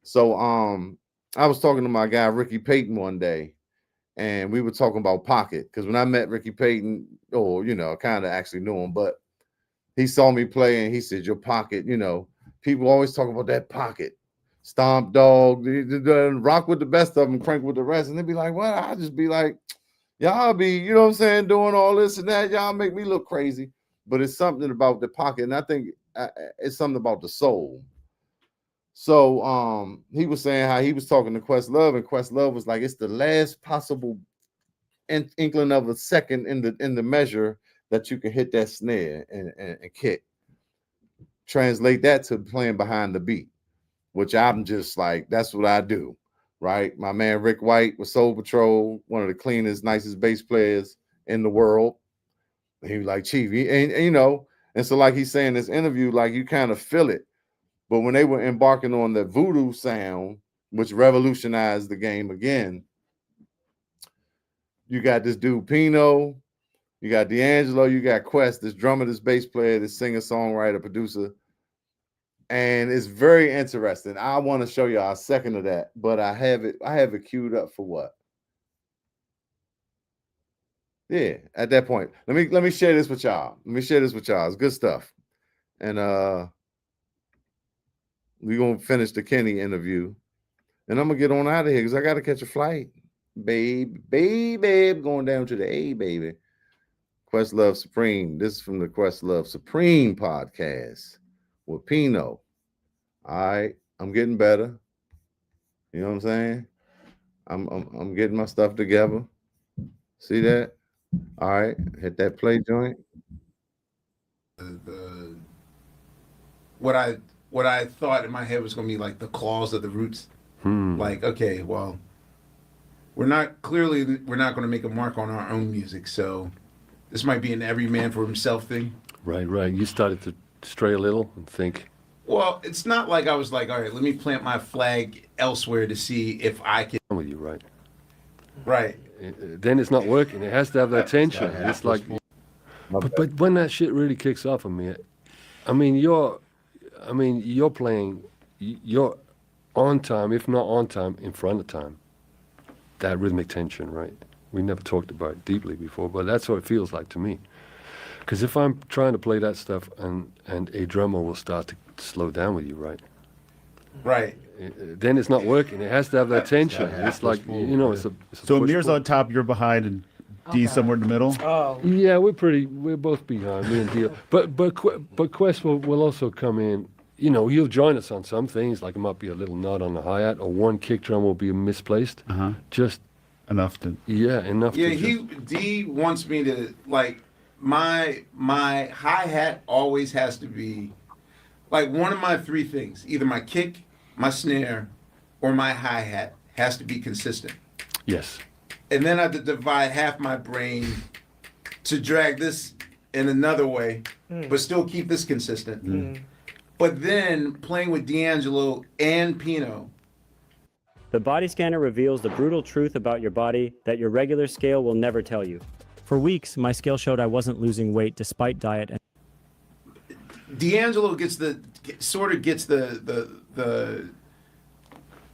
So I was talking to my guy Ricky Payton one day, and we were talking about pocket, because when I met Ricky Payton, or you know, I kind of actually knew him, but he saw me play and he said, "Your pocket, you know, people always talk about that pocket. Stomp Dog, rock with the best of them, crank with the rest." And they'd be like, "What?" I'll just be like, "Y'all be, you know what I'm saying, doing all this and that. Y'all make me look crazy." But it's something about the pocket, and I think it's something about the soul. So he was saying how he was talking to Questlove, and Questlove was like, "It's the last possible inkling of a second in the measure that you can hit that snare and kick." Translate that to playing behind the beat, which I'm just like, that's what I do, right? My man Rick White with Soul Patrol, one of the cleanest, nicest bass players in the world. He was like, "Chief," and you know, and so like he's saying in this interview, like you kind of feel it. But when they were embarking on the voodoo sound, which revolutionized the game again, you got this dude Pino, you got D'Angelo, you got Quest, this drummer, this bass player, this singer, songwriter, producer. And it's very interesting. I want to show y'all a second of that, but I have it queued up for what? Yeah, at that point. Let me share this with y'all. It's good stuff. And we're gonna finish the Kenny interview. And I'm gonna get on out of here because I gotta catch a flight. Babe, going down to the A, baby. Questlove Supreme. This is from the Questlove Supreme podcast with Pino. All right, I'm getting better. You know what I'm saying? I'm getting my stuff together. See that? All right, hit that play joint. What I thought in my head was going to be like the claws of the roots. Like, okay, well, we're not going to make a mark on our own music, so this might be an every man for himself thing. Right. You started to stray a little and think. Well, it's not like I was like, all right, let me plant my flag elsewhere to see if I can. With you, right? Right. Then it's not working. It has to have that tension. It's like, but when that shit really kicks off on me, you're playing, you're on time, if not on time, in front of time. That rhythmic tension, right? We never talked about it deeply before, but that's what it feels like to me. Because if I'm trying to play that stuff and a drummer will start to slow down with you, right? Right. Then it's not working. It has to have that tension. It's like, you know, it's a So Amir's on top, you're behind, and D's somewhere in the middle? Oh. Yeah, we're both behind, me and Dio. But Quest will also come in, you know, he'll join us on some things, like it might be a little nod on the hi-hat, or one kick drum will be misplaced. Just enough to... Yeah, enough Yeah, to D wants me to, like, my hi-hat always has to be, like, one of my three things. Either my kick, my snare, or my hi-hat has to be consistent. Yes. And then I have to divide half my brain to drag this in another way, but still keep this consistent. But then playing with D'Angelo and Pino. The body scanner reveals the brutal truth about your body that your regular scale will never tell you. For weeks, my scale showed I wasn't losing weight despite diet. D'Angelo gets the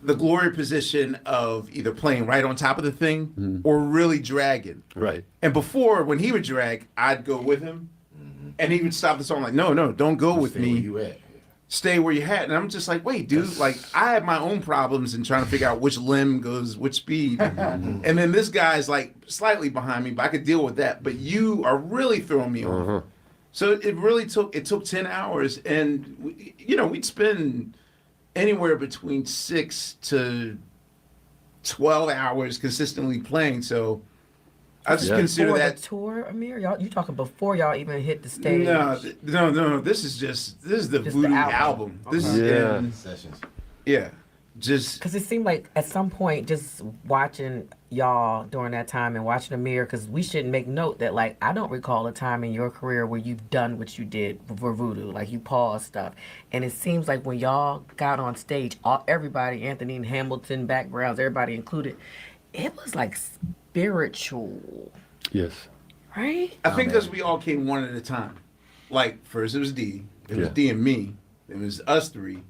glory position of either playing right on top of the thing or really dragging. Right. And before, when he would drag, I'd go with him, and he would stop the song like, no, don't go with me. Stay where you at. And I'm just like, wait, dude, like I have my own problems in trying to figure out which limb goes which speed. And then this guy's like slightly behind me, but I could deal with that. But you are really throwing me off. So it took 10 hours, and we'd spend anywhere between 6 to 12 hours consistently playing. So I just consider before that the tour, Amir. Y'all, you talking before y'all even hit the stage? No. This is the Just Voodoo the album. This is Yeah. yeah. Just because it seemed like at some point, just watching y'all during that time and watching Amir, because we should make note that like I don't recall a time in your career where you've done what you did for Voodoo, like you paused stuff, and it seems like when y'all got on stage, everybody, Anthony and Hamilton backgrounds, everybody included, it was like spiritual, Yes. right? I think because we all came one at a time. Like first it was D, it was D and me, it was us three.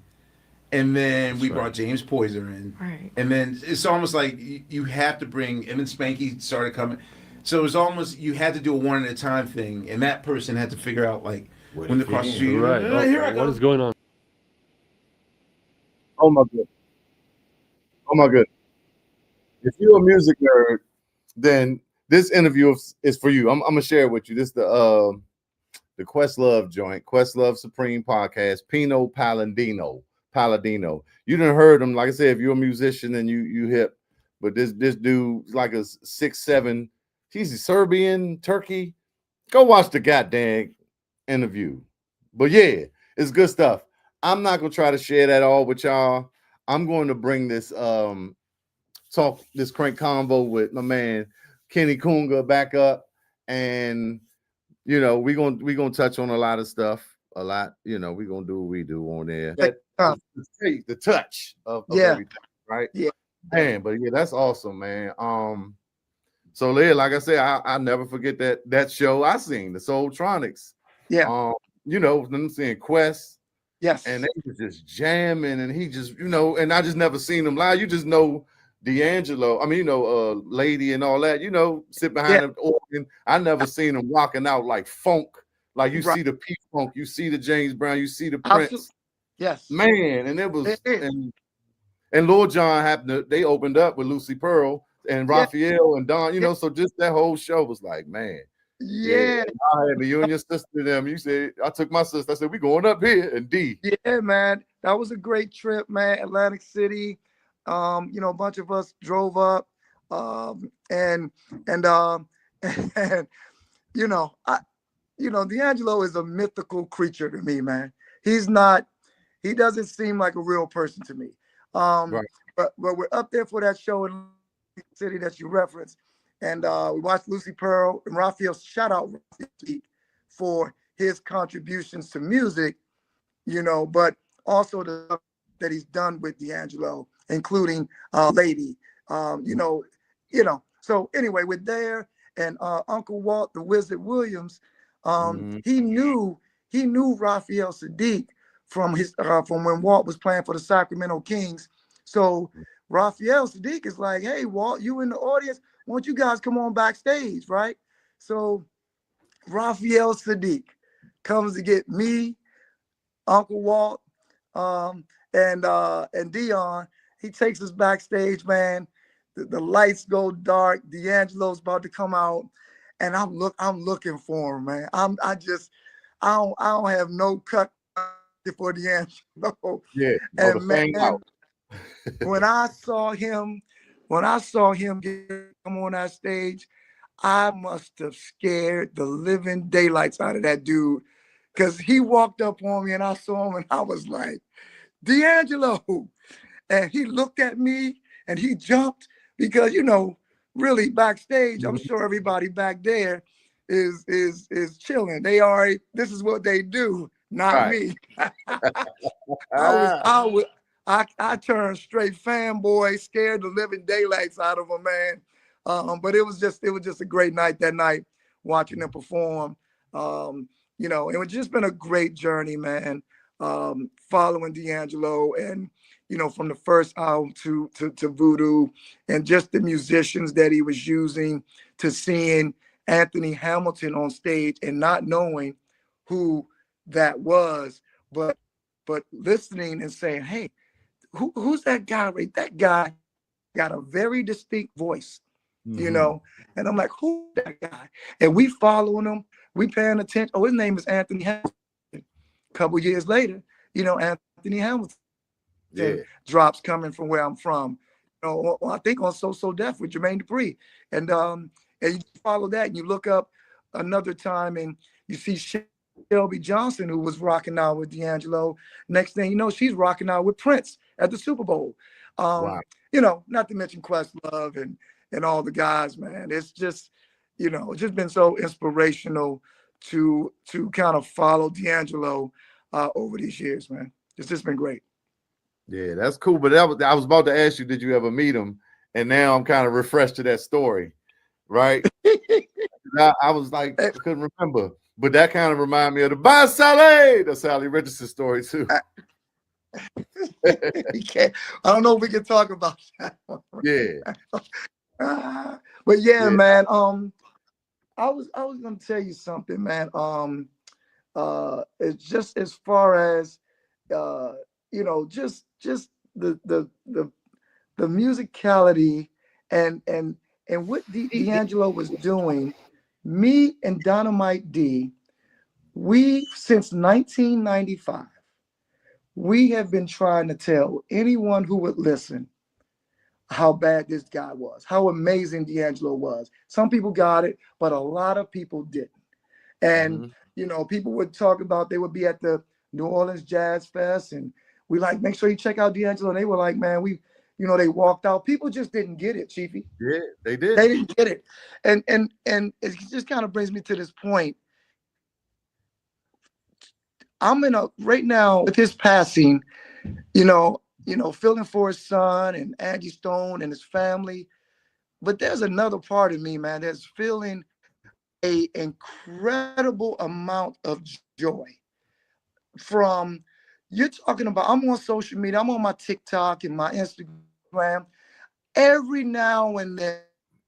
And then we brought James Poyser in. Right. And then it's almost like you have to bring, and then Spanky started coming. So it was almost, you had to do a one at a time thing. And that person had to figure out, like, when to cross the street. Right. Here I go. What is going on? Oh my goodness. Oh my goodness. If you're a music nerd, then this interview is for you. I'm gonna share it with you. This is the Questlove joint, Questlove Supreme podcast, Pino Palladino. You done heard him. Like I said, if you're a musician and you hip, but this dude's like a 6'7", he's Serbian, Turkey. Go watch the goddamn interview. But yeah, it's good stuff. I'm not gonna try to share that all with y'all. I'm going to bring this this crank combo with my man Kenny Koonga back up, and you know we're gonna touch on a lot of stuff. A lot, you know, we're gonna do what we do on there. The touch of everything, right? Yeah. Man, but yeah, that's awesome, man. So yeah, like I said, I never forget that show I seen, the Soultronics. Yeah. You know, them seeing Quest. Yes. And they was just jamming, and he just, you know, and I just never seen him live. You just know D'Angelo, I mean, you know, Lady and all that, you know, sit behind the organ. I never seen him rocking out like funk. Like you see the P-Funk, you see the James Brown, you see the Prince. Yes. Man, and it was and Lord John happened to, they opened up with Lucy Pearl and Raphael and Don, you know, so just that whole show was like, man. Yeah. I had you and your sister them. You said I took my sister. I said, we going up here and D. Yeah, man. That was a great trip, man. Atlantic City. You know, a bunch of us drove up. And you know, D'Angelo is a mythical creature to me, man. He doesn't seem like a real person to me. But we're up there for that show in the city that you referenced. And we watched Lucy Pearl and Raphael. Shout out Raphael for his contributions to music, you know, but also the stuff that he's done with D'Angelo, including Lady. You know. So anyway, we're there, and Uncle Walt, the Wizard Williams, he knew Raphael Sadiq from when Walt was playing for the Sacramento Kings. So Raphael Sadiq is like, hey, Walt, you in the audience? Why don't you guys come on backstage, right? So Raphael Sadiq comes to get me, Uncle Walt, and Dion. He takes us backstage, man. The lights go dark. D'Angelo's about to come out, and I'm looking for him, man. I don't have no cut for D'Angelo. Yeah, and man, when I saw him come on that stage, I must have scared the living daylights out of that dude, because he walked up on me and I saw him and I was like, D'Angelo. And he looked at me and he jumped, because, you know, really backstage, I'm sure everybody back there is chilling. This is what they do, not me. I turned straight fanboy, scared the living daylights out of him, man. But it was just a great night that night, watching them perform. You know, it was just been a great journey, man. Following D'Angelo, and you know, from the first album to Voodoo, and just the musicians that he was using, to seeing Anthony Hamilton on stage and not knowing who that was, but listening and saying, hey, who's that guy? Right? That guy got a very distinct voice, you know? And I'm like, who's that guy? And we following him, we paying attention. Oh, his name is Anthony Hamilton. A couple years later, you know, Anthony Hamilton drops coming from where I'm from. You know, I think on So Def with Jermaine Dupri. And And you follow that and you look up another time and you see Shelby Johnson, who was rocking out with D'Angelo. Next thing you know, she's rocking out with Prince at the Super Bowl. Wow. You know, not to mention Questlove and all the guys, man. It's just, you know, it's just been so inspirational to kind of follow D'Angelo over these years, man. It's just been great. Yeah, that's cool. But I was about to ask you, did you ever meet him? And now I'm kind of refreshed to that story, right? I was like, I couldn't remember. But that kind of reminded me of the Bye Sally, the Sally Richardson story too. I don't know if we can talk about that one. Yeah. But yeah, man. I was gonna tell you something, man. It's just as far as you know, just the musicality and what D'Angelo was doing. Me and Dynamite D, we since 1995, we have been trying to tell anyone who would listen how bad this guy was, how amazing D'Angelo was. Some people got it, but a lot of people didn't. And you know, people would talk about, they would be at the New Orleans Jazz Fest, and we like, make sure you check out D'Angelo. And they were like, man, you know, they walked out. People just didn't get it, Chiefy. Yeah, they did. They didn't get it. And it just kind of brings me to this point. I'm right now with his passing, you know, feeling for his son and Angie Stone and his family. But there's another part of me, man, that's feeling an incredible amount of joy from, you're talking about, I'm on social media, I'm on my TikTok and my Instagram. Every now and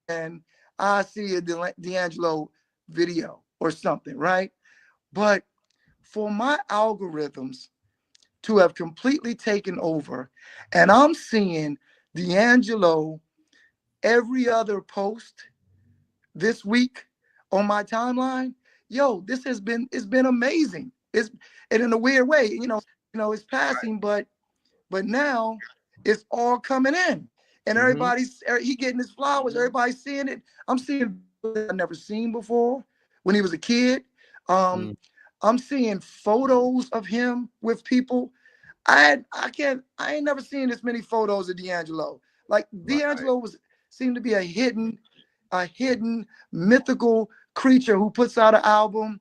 then I see a D'Angelo video or something, right? But for my algorithms to have completely taken over, and I'm seeing D'Angelo every other post this week on my timeline, yo, it's been amazing. And in a weird way, you know, it's passing, but now it's all coming in, and he getting his flowers. Everybody's seeing it. I'm seeing I've never seen before when he was a kid. I'm seeing photos of him with people. I ain't never seen this many photos of D'Angelo. Like D'Angelo seemed to be a hidden mythical creature who puts out an album,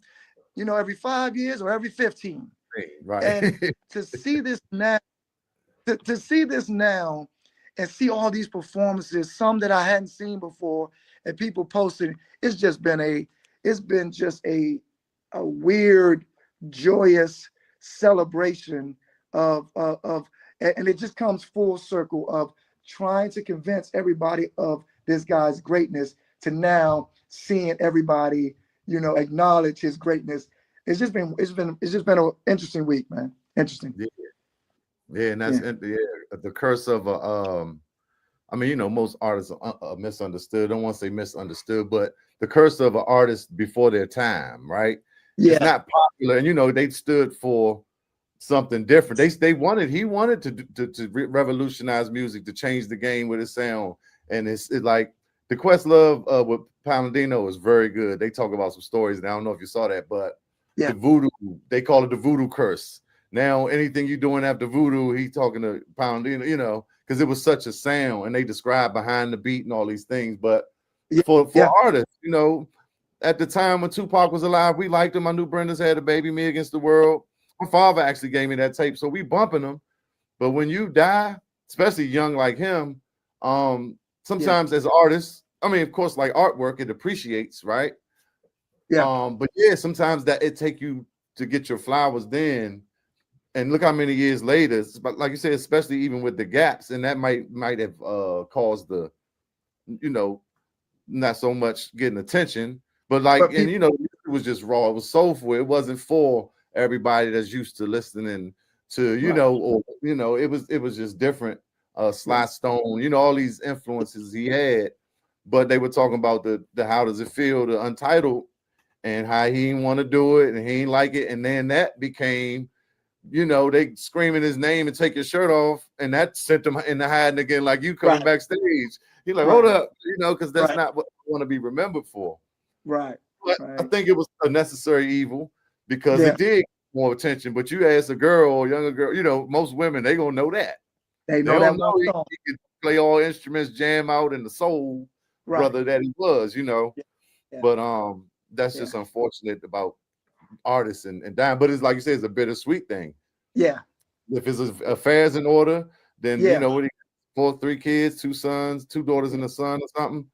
you know, every 5 years or every 15. Right. And to see this now, and see all these performances, some that I hadn't seen before, and people posting, it's been just a weird, joyous celebration of and it just comes full circle of trying to convince everybody of this guy's greatness to now seeing everybody, you know, acknowledge his greatness. It's just been an interesting week, man. Interesting. Yeah, and that's the curse of I mean, you know, most artists are misunderstood. I don't want to say misunderstood, but the curse of an artist before their time, right? Yeah. It's not popular, and you know, they stood for something different. He wanted to revolutionize music, to change the game with his sound, and it's like the Questlove with Palladino is very good. They talk about some stories, and I don't know if you saw that, but the voodoo, they call it the voodoo curse. Now, anything you're doing after voodoo, he's talking to Palladino, you know, because it was such a sound, and they describe behind the beat and all these things. But for artists, you know, at the time when Tupac was alive, we liked him. I knew Brenda's had a baby, Me Against the World. My father actually gave me that tape, so we bumping them. But when you die, especially young like him, sometimes as artists, I mean, of course, like artwork, it appreciates, right? Yeah. But yeah, sometimes that it take you to get your flowers then. And look how many years later, but like you said, especially even with the gaps, and that might have caused the, you know, not so much getting attention, but and you know, it was just raw. It was soulful. It wasn't for everybody that's used to listening to, you know, or you know, it was just different. Sly Stone, you know, all these influences he had, but they were talking about the How Does It Feel, the Untitled, and how he didn't want to do it and he didn't like it, and then that became, you know, they screaming his name and take your shirt off, and that sent him in the hiding again, like you coming backstage. He's like, hold up, you know, because that's not what want to be remembered for. Right. But I Right. think it was a necessary evil because Yeah. it did get more attention. But you ask a girl or younger girl, you know, most women, they gonna know that. They They know that don't one know song. he could play all instruments, jam out, and the soul Right. brother that he was, you know. Yeah. But that's Yeah. just unfortunate about artists and dying. But it's like you said, it's a bittersweet thing. Yeah. If his affairs in order, then you Yeah. know what he 3 kids, 2 sons, 2 daughters, and a son or something.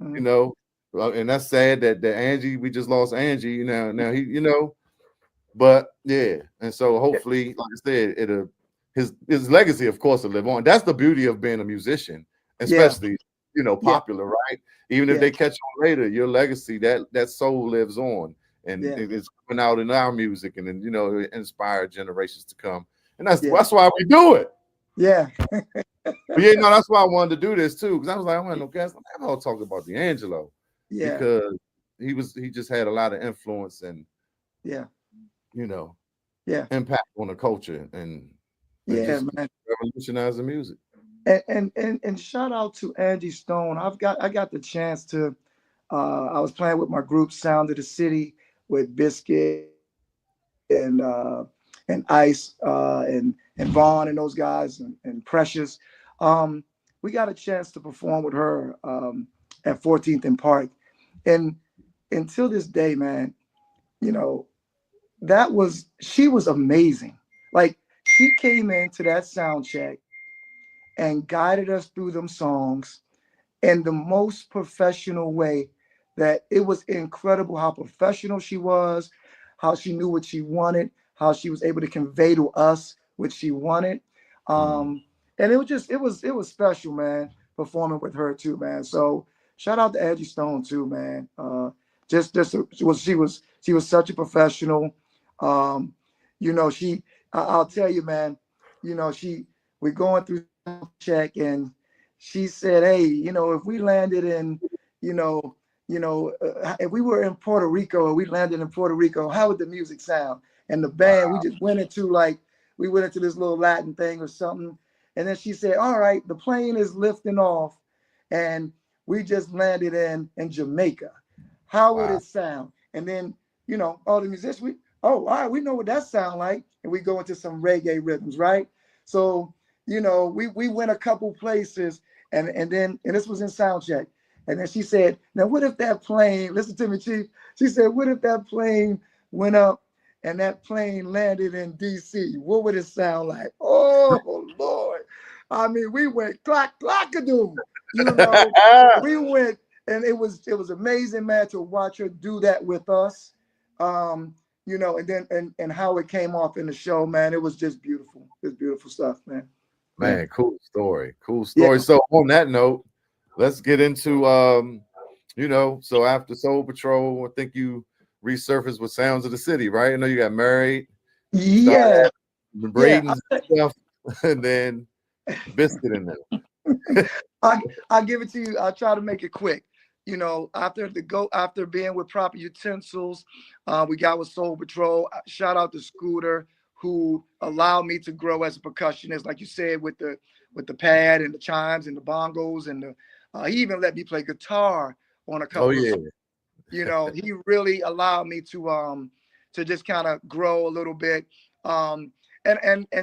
Mhm. You know, and that's sad that Angie, we just lost Angie. You know, now he, you know, but yeah, and so hopefully, like I said, it'll his legacy, of course, will live on. That's the beauty of being a musician, Yeah. especially you know, Yeah. popular, right? Even if Yeah. they catch on later, your legacy, that soul lives on, and Yeah. it's coming out in our music, and then you know, it inspire generations to come, and that's Yeah. that's why we do it. Yeah. But yeah, no, that's why I wanted to do this too, because I was like, I want no guest. I'm gonna talk about D'Angelo Yeah. because he just had a lot of influence and Yeah. you know Yeah. impact on the culture and Yeah, just man. revolutionize the music. And shout out to Angie Stone. I got the chance to I was playing with my group Sound of the City with Biscuit and Ice and Vaughn and those guys and Precious. We got a chance to perform with her at 14th and Park. And until this day, man, you know, she was amazing. Like she came into that sound check and guided us through them songs in the most professional way, that it was incredible how professional she was, how she knew what she wanted, how she was able to convey to us what she wanted. And it was just it was special, man, performing with her too, man. So shout out to Angie Stone too, man. She was such a professional. Um, you know, I'll tell you, man, you know, we're going through check and she said, "Hey, you know, if we landed in, you know, if we were in Puerto Rico and we landed in Puerto Rico, how would the music sound?" And the band, we just went into we went into this little Latin thing or something, and then she said, "All right, the plane is lifting off, and we just landed in Jamaica. How would it sound?" And then, you know, all the musicians, all right, we know what that sound like, and we go into some reggae rhythms, right? So, you know, we went a couple places, and this was in sound check. And then she said, "Now what if that plane, listen to me, Chief." She said, "What if that plane went up and that plane landed in DC? What would it sound like?" Oh Lord. I mean, we went clock clock-a-doom, you know. We went, and it was amazing, man, to watch her do that with us. You know, and then and how it came off in the show, man. It was just beautiful. It's beautiful stuff, man. Man, cool story. Cool Yeah. story. So on that note, let's get into you know, so after Soul Patrol, I think you resurfaced with Sounds of the City, right? I know you got married, Yeah. braiding stuff, and then Biscuit in there. I'll give it to you. I'll try to make it quick. You know, after being with Proper Utensils, we got with Soul Patrol. Shout out to Scooter, who allowed me to grow as a percussionist, like you said, with the pad and the chimes and the bongos and he even let me play guitar on a couple of songs. You know, he really allowed me to just kind of grow a little bit. And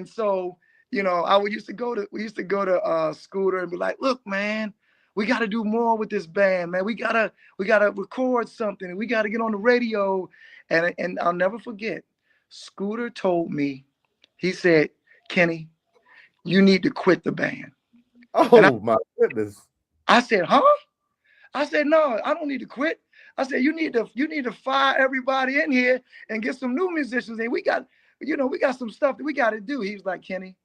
so, you know, we used to go to Scooter and be like, "Look, man, we got to do more with this band, man. We gotta record something, and we gotta get on the radio." And I'll never forget, Scooter told me, he said, "Kenny, you need to quit the band." Oh my goodness. I said, "Huh?" I said, "No, I don't need to quit." I said, you need to fire everybody in here and get some new musicians in. We got some stuff that we got to do." He was like, "Kenny,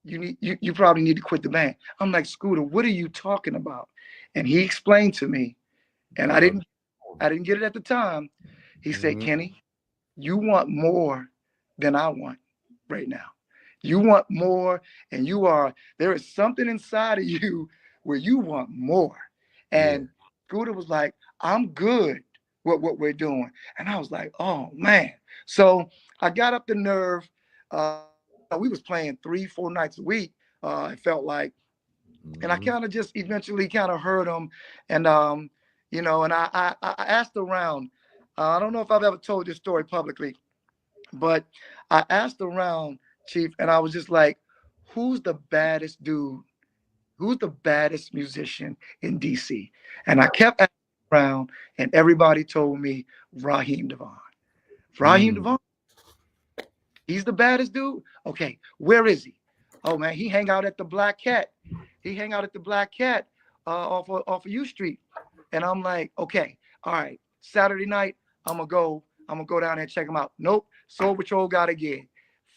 you probably need to quit the band." I'm like, "Scooter, what are you talking about?" And he explained to me, and I didn't get it at the time. He said, "Kenny, you want more than I want right now. You want more, and there is something inside of you where you want more." And Scooter was like, "I'm good with what we're doing." And I was like, "Oh man." So I got up the nerve. We was playing 3-4 nights a week. It felt like, And I kind of just eventually kind of heard them, and you know, and I asked around. I don't know if I've ever told this story publicly, but I asked around, Chief, and I was just like, "Who's the baddest dude? Who's the baddest musician in DC?" And I kept asking around, and everybody told me Raheem Devon. Raheem Devon, he's the baddest dude. Okay, where is he? Oh man, he hang out at the Black Cat. He hang out at the Black Cat off of U Street. And I'm like, okay, all right. Saturday night, I'm gonna go down there and check him out. Nope, Soul Patrol got a gig.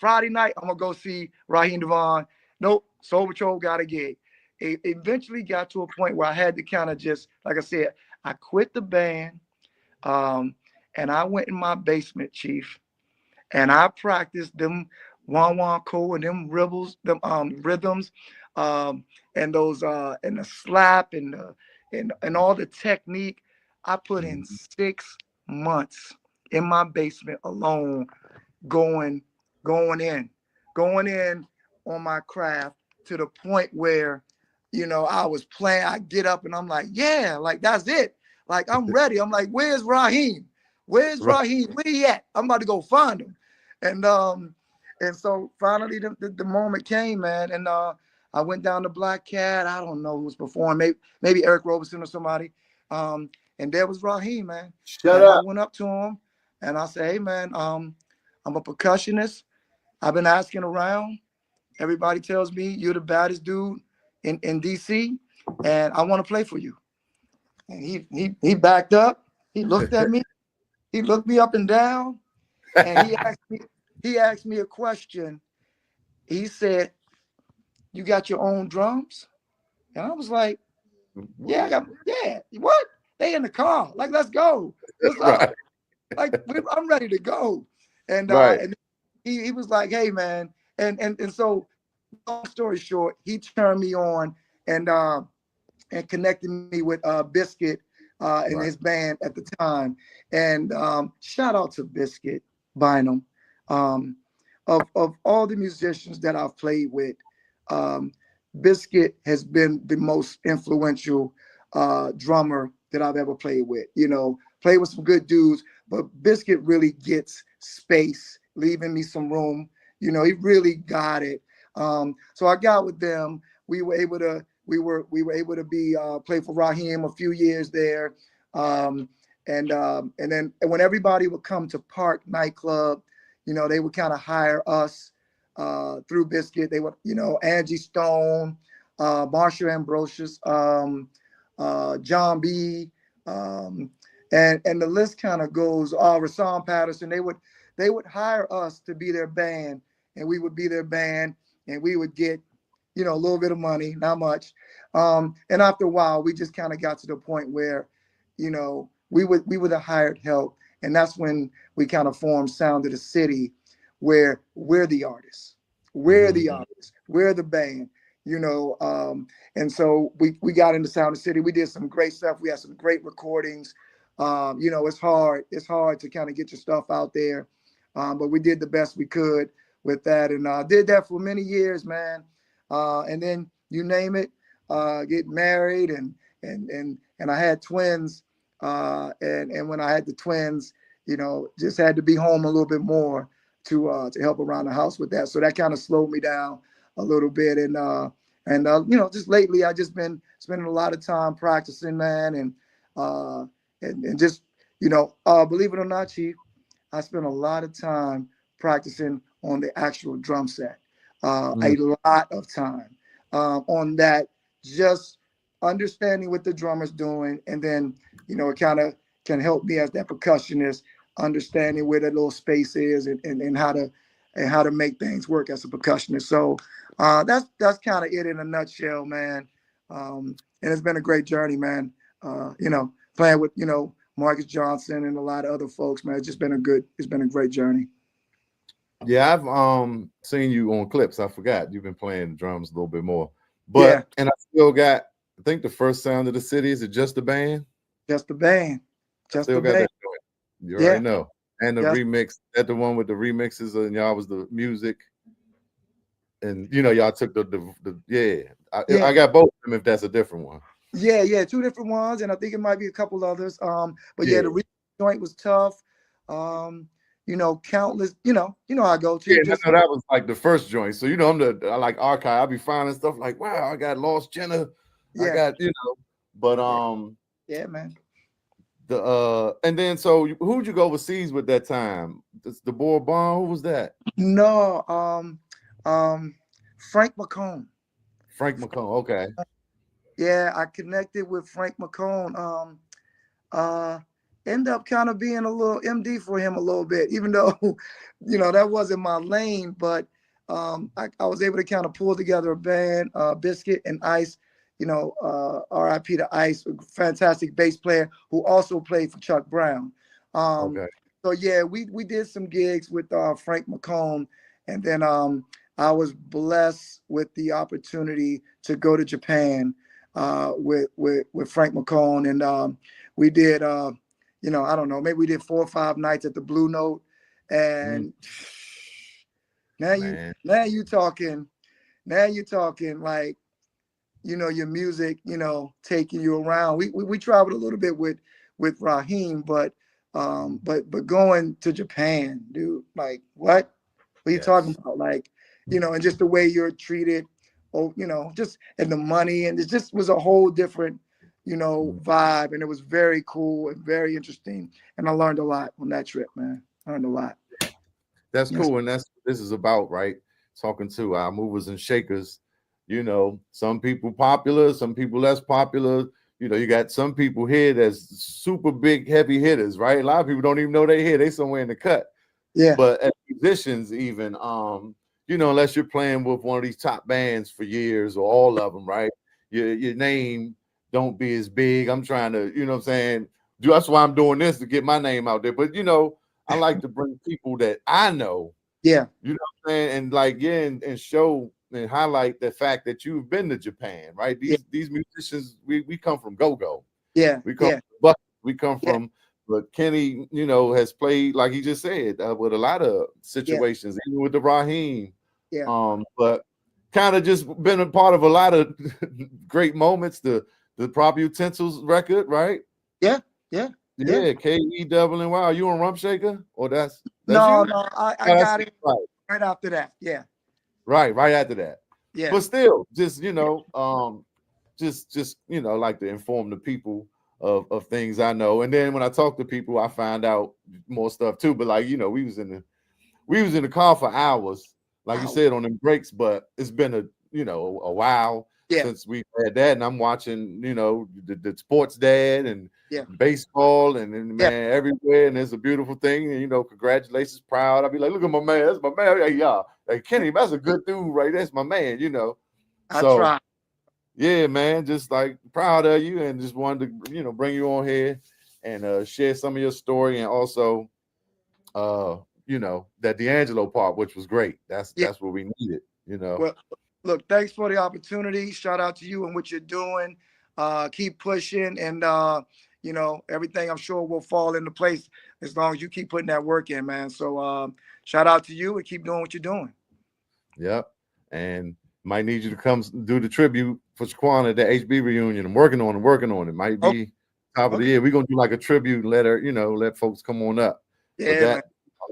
Friday night, I'm gonna go see Raheem Devon. Nope, Soul Patrol got a gig. It eventually got to a point where I had to kind of just, like I said, I quit the band, and I went in my basement, Chief, and I practiced them wah wah ko and them rhythms, and those and the slap and all the technique. I put in 6 months in my basement alone, going in on my craft to the point where, you know, I was playing. I get up and I'm like, yeah, like that's it. Like I'm ready. I'm like, where's Raheem? Where's Raheem? Where he at? I'm about to go find him. And so finally the moment came, man. And I went down to Black Cat. I don't know who was performing, maybe Eric Roberson or somebody. And there was Raheem, man. Shut and up. I went up to him and I said, hey man, I'm a percussionist. I've been asking around. Everybody tells me you're the baddest dude in DC, and I want to play for you. And he backed up. He looked at me. He looked me up and down, and he asked me a question. He said, "You got your own drums?" And I was like, "Yeah, I got. Yeah, what? They in the car. Like, let's go. What's up? Like, I'm ready to go." And and he was like, "Hey, man," and so long story short, he turned me on and connected me with Biscuit and his band at the time. And shout out to Biscuit Bynum. Of all the musicians that I've played with, Biscuit has been the most influential drummer that I've ever played with. You know, played with some good dudes, but Biscuit really gets space, leaving me some room. You know, he really got it. So I got with them. We were able to be play for Raheem a few years there. And then when everybody would come to Park nightclub, you know, they would kind of hire us through Biscuit. They would, you know, Angie Stone, Marsha Ambrosius, John B, and the list kind of goes. Rashawn Patterson. They would hire us to be their band, and we would be their band, and we would get, you know, a little bit of money, not much. And after a while, we just kind of got to the point where, you know, we would have hired help. And that's when we kind of formed Sound of the City, where we're the artists. We're the artists. We're the band, you know. And so we got into Sound of the City. We did some great stuff. We had some great recordings. You know, it's hard to kind of get your stuff out there. But we did the best we could with that, and did that for many years, man. And then you name it, get married, and I had twins, and when I had the twins, you know, just had to be home a little bit more to help around the house with that. So that kind of slowed me down a little bit, and you know, just lately I just been spending a lot of time practicing, man, and just, you know, believe it or not, Chief, I spent a lot of time practicing on the actual drum set. A lot of time on that, just understanding what the drummer's doing, and then, you know, it kind of can help me as that percussionist, understanding where that little space is, and how to make things work as a percussionist. So that's kind of it in a nutshell, man. And it's been a great journey, man. You know, playing with, you know, Marcus Johnson and a lot of other folks, man. It's been a great journey. Yeah, I've seen you on clips. I forgot you've been playing the drums a little bit more, but and I still got. I think the first Sound of the City, is it just the band? Just the band. Just still the got band. that joint. You already know. And the remix, that the one with the remixes, and y'all was the music. and you know, y'all took the yeah. Yeah. I got both of them if that's a different one. Yeah, two different ones, and I think it might be a couple others. But yeah, the Yeah. joint was tough. You know, countless. You know how I go Yeah, to and I just know that was like the first joint. So you know, I like archive. I'll be finding stuff like, wow, I got Lost Jenna. I yeah, got, but yeah, man. and then so who'd you go overseas with that time? The Bourbon, who was that? No, Frank McComb. Frank McComb. Okay. Yeah, I connected with Frank McComb. Uh, End up kind of being a little MD for him a little bit, even though, that wasn't my lane. But I was able to kind of pull together a band, Biscuit and Ice. R.I.P. to Ice, a fantastic bass player who also played for Chuck Brown. Okay. So yeah, we did some gigs with Frank McComb, and then I was blessed with the opportunity to go to Japan with Frank McComb, and we did I don't know, maybe we did 4 or 5 nights at the Blue Note, and now you talking like your music taking you around. We traveled a little bit with Raheem, but going to Japan, dude, like what are you talking about? Like, and just the way you're treated, just and the money, and it just was a whole different vibe, and it was very cool and very interesting, and I learned a lot on that trip, man. I learned a lot. That's cool, and that's what this is about, right? Talking to our movers and shakers. Some people popular, some people less popular. You got some people here that's super big, heavy hitters, right? A lot of people don't even know they here. They somewhere in the cut. Yeah. But as musicians, even unless you're playing with one of these top bands for years or all of them, right? Your name don't be as big. I'm trying to, what I'm saying? That's why I'm doing this, to get my name out there. But I like to bring people that I know. Yeah. You know what I'm saying? And like, and show and highlight the fact that you've been to Japan, right? These musicians, we come from go-go. Yeah. We come from we come from, but Kenny, has played, like he just said, with a lot of situations, even with the Raheem. Yeah. But kind of just been a part of a lot of great moments. The Prop Utensils record, right? Yeah. KE Double and Wow. You on Rump Shaker? Or that's no, you? I got it right after that. Yeah. Right after that. Yeah. But still, just like to inform the people of things I know. And then when I talk to people, I find out more stuff too. But like, we was in the car for hours, like you said, on them breaks, but it's been a while since we've had that. And I'm watching, the sports dad and baseball and man everywhere. And it's a beautiful thing. And congratulations, proud. I'll be like, look at my man, that's my man. Hey, y'all. Hey, Kenny, that's a good dude, right? That's my man, I try. Yeah, man, just like proud of you, and just wanted to, bring you on here and share some of your story, and also, that D'Angelo part, which was great. That's what we needed, Well, look, thanks for the opportunity. Shout out to you and what you're doing. Keep pushing, and everything I'm sure will fall into place as long as you keep putting that work in, man. So shout out to you and keep doing what you're doing. Yep, and might need you to come do the tribute for Shaquana at the HB reunion. I'm working on it. Might be top of the year. We're gonna do like a tribute, let folks come on up. Yeah, that,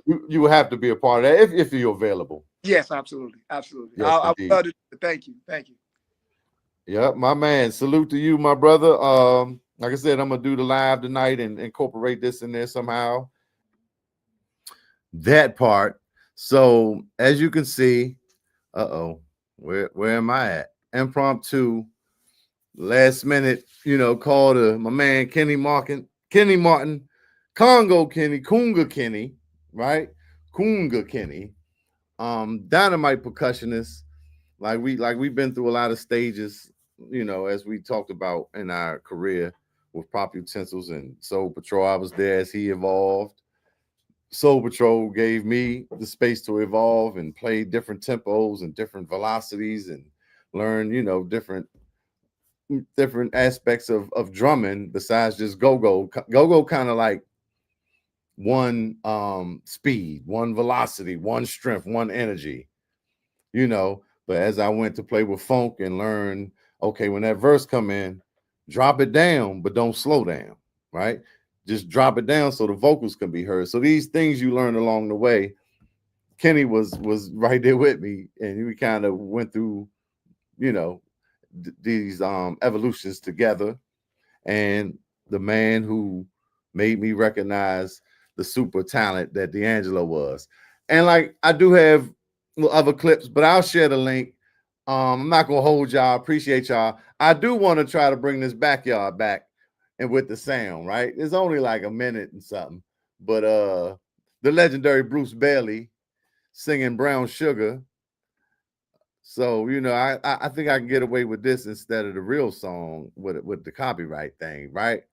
you will have to be a part of that if you're available. Yes, absolutely. Yes, I would love to. Thank you. Yep, my man. Salute to you, my brother. Like I said, I'm gonna do the live tonight and incorporate this in there somehow. That part. So as you can see, where am I at? Impromptu, last minute, call to my man Kenny Martin, Congo Kenny, Koonga Kenny, right? Koonga Kenny, dynamite percussionist. Like we've been through a lot of stages, as we talked about in our career with Prop Utensils and Soul Patrol. I was there as he evolved. Soul Patrol gave me the space to evolve and play different tempos and different velocities and learn, different aspects of drumming besides just go-go. Go-go kind of like one speed, one velocity, one strength, one energy, But as I went to play with funk and learn, okay, when that verse come in, drop it down, but don't slow down, right? Just drop it down so the vocals can be heard. So these things you learn along the way. Kenny was right there with me, and we kind of went through, you know, these evolutions together. And the man who made me recognize the super talent that D'Angelo was. And like I do have other clips, but I'll share the link. I'm not gonna hold y'all. Appreciate y'all. I do want to try to bring this backyard back and with the sound, right? It's only like a minute and something. But the legendary Bruce Bailey singing Brown Sugar. So, you know, I think I can get away with this instead of the real song with the copyright thing, right?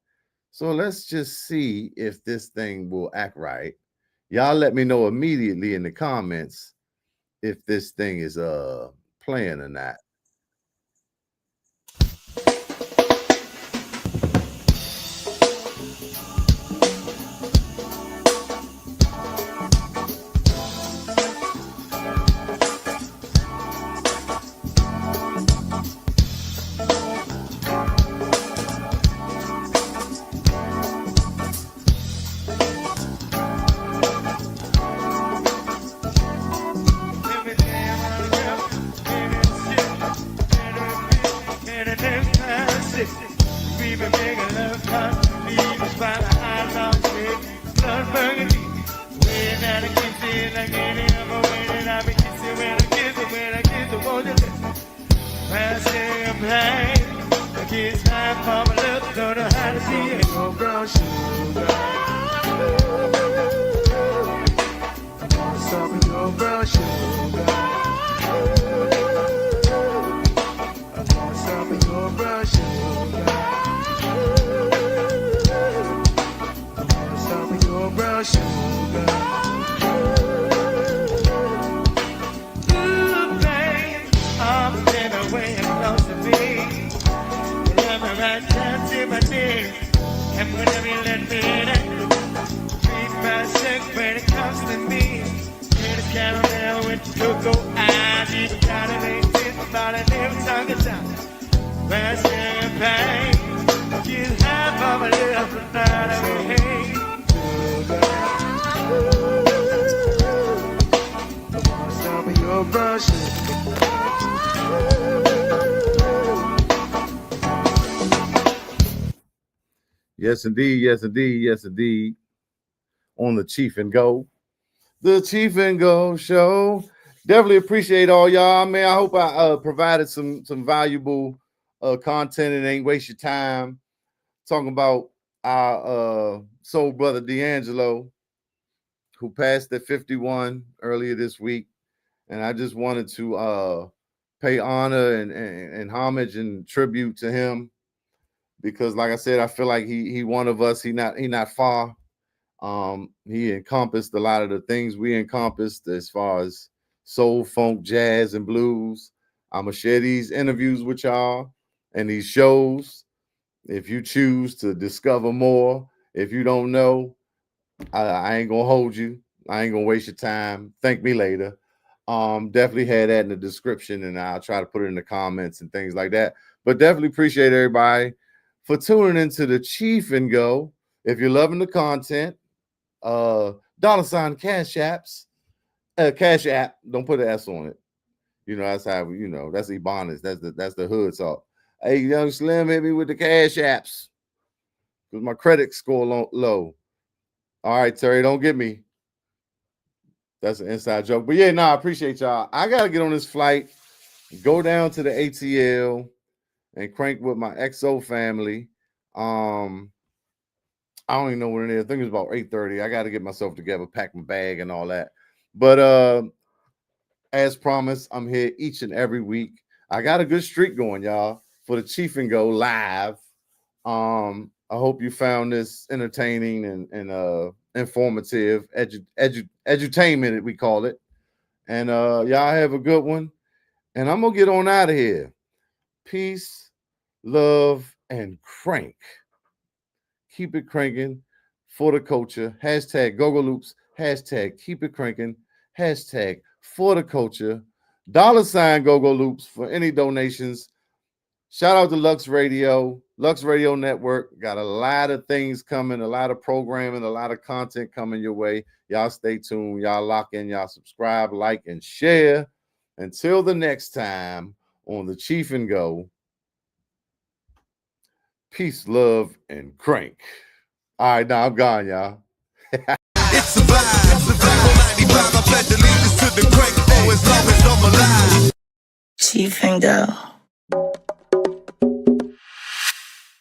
So let's just see if this thing will act right. Y'all let me know immediately in the comments if this thing is playing or not. Yes, indeed. Yes, indeed. Yes, indeed. On the Chief and Go. The Chief and Go show. Definitely appreciate all y'all. Man, I hope I provided some valuable content and ain't waste your time talking about our soul brother D'Angelo, who passed at 51 earlier this week. And I just wanted to pay honor and homage and tribute to him because, like I said, I feel like he one of us. He not far. He encompassed a lot of the things we encompassed as far as soul, funk, jazz, and blues. I'm gonna share these interviews with y'all and these shows. If you choose to discover more, if you don't know, I ain't gonna hold you. I ain't gonna waste your time. Thank me later. Definitely had that in the description, and I'll try to put it in the comments and things like that. But definitely appreciate everybody for tuning into the Chief and Go. If you're loving the content, $ cash apps, cash app. Don't put an S on it. You know that's how that's Ebonics. That's the hood talk. Hey, Young Slim, hit me with the cash apps because my credit score low. All right, Terry, don't get me. That's an inside joke. But yeah, I appreciate y'all. I gotta get on this flight, go down to the ATL, and crank with my XO family. I don't even know when it is. I think it's about 8:30. I got to get myself together, pack my bag and all that. But as promised, I'm here each and every week. I got a good streak going, y'all, for the Chief and Go live. I hope you found this entertaining and informative, edutainment, we call it. And y'all have a good one. And I'm gonna get on out of here. Peace, love, and crank. Keep it cranking for the culture. Hashtag Gogo Loops. Hashtag keep it cranking. Hashtag for the culture. $ Go-Go Loops for any donations. Shout out to Lux Radio Network. Got a lot of things coming, a lot of programming, a lot of content coming your way. Y'all stay tuned. Y'all lock in. Y'all subscribe, like, and share. Until the next time on the Chief and Go. Peace, love, and crank. All right, now I'm gone, y'all. It's a vibe. It's a vibe. 95, I pledge allegiance to the crank. Oh, as long as I'm alive. Chief and Go.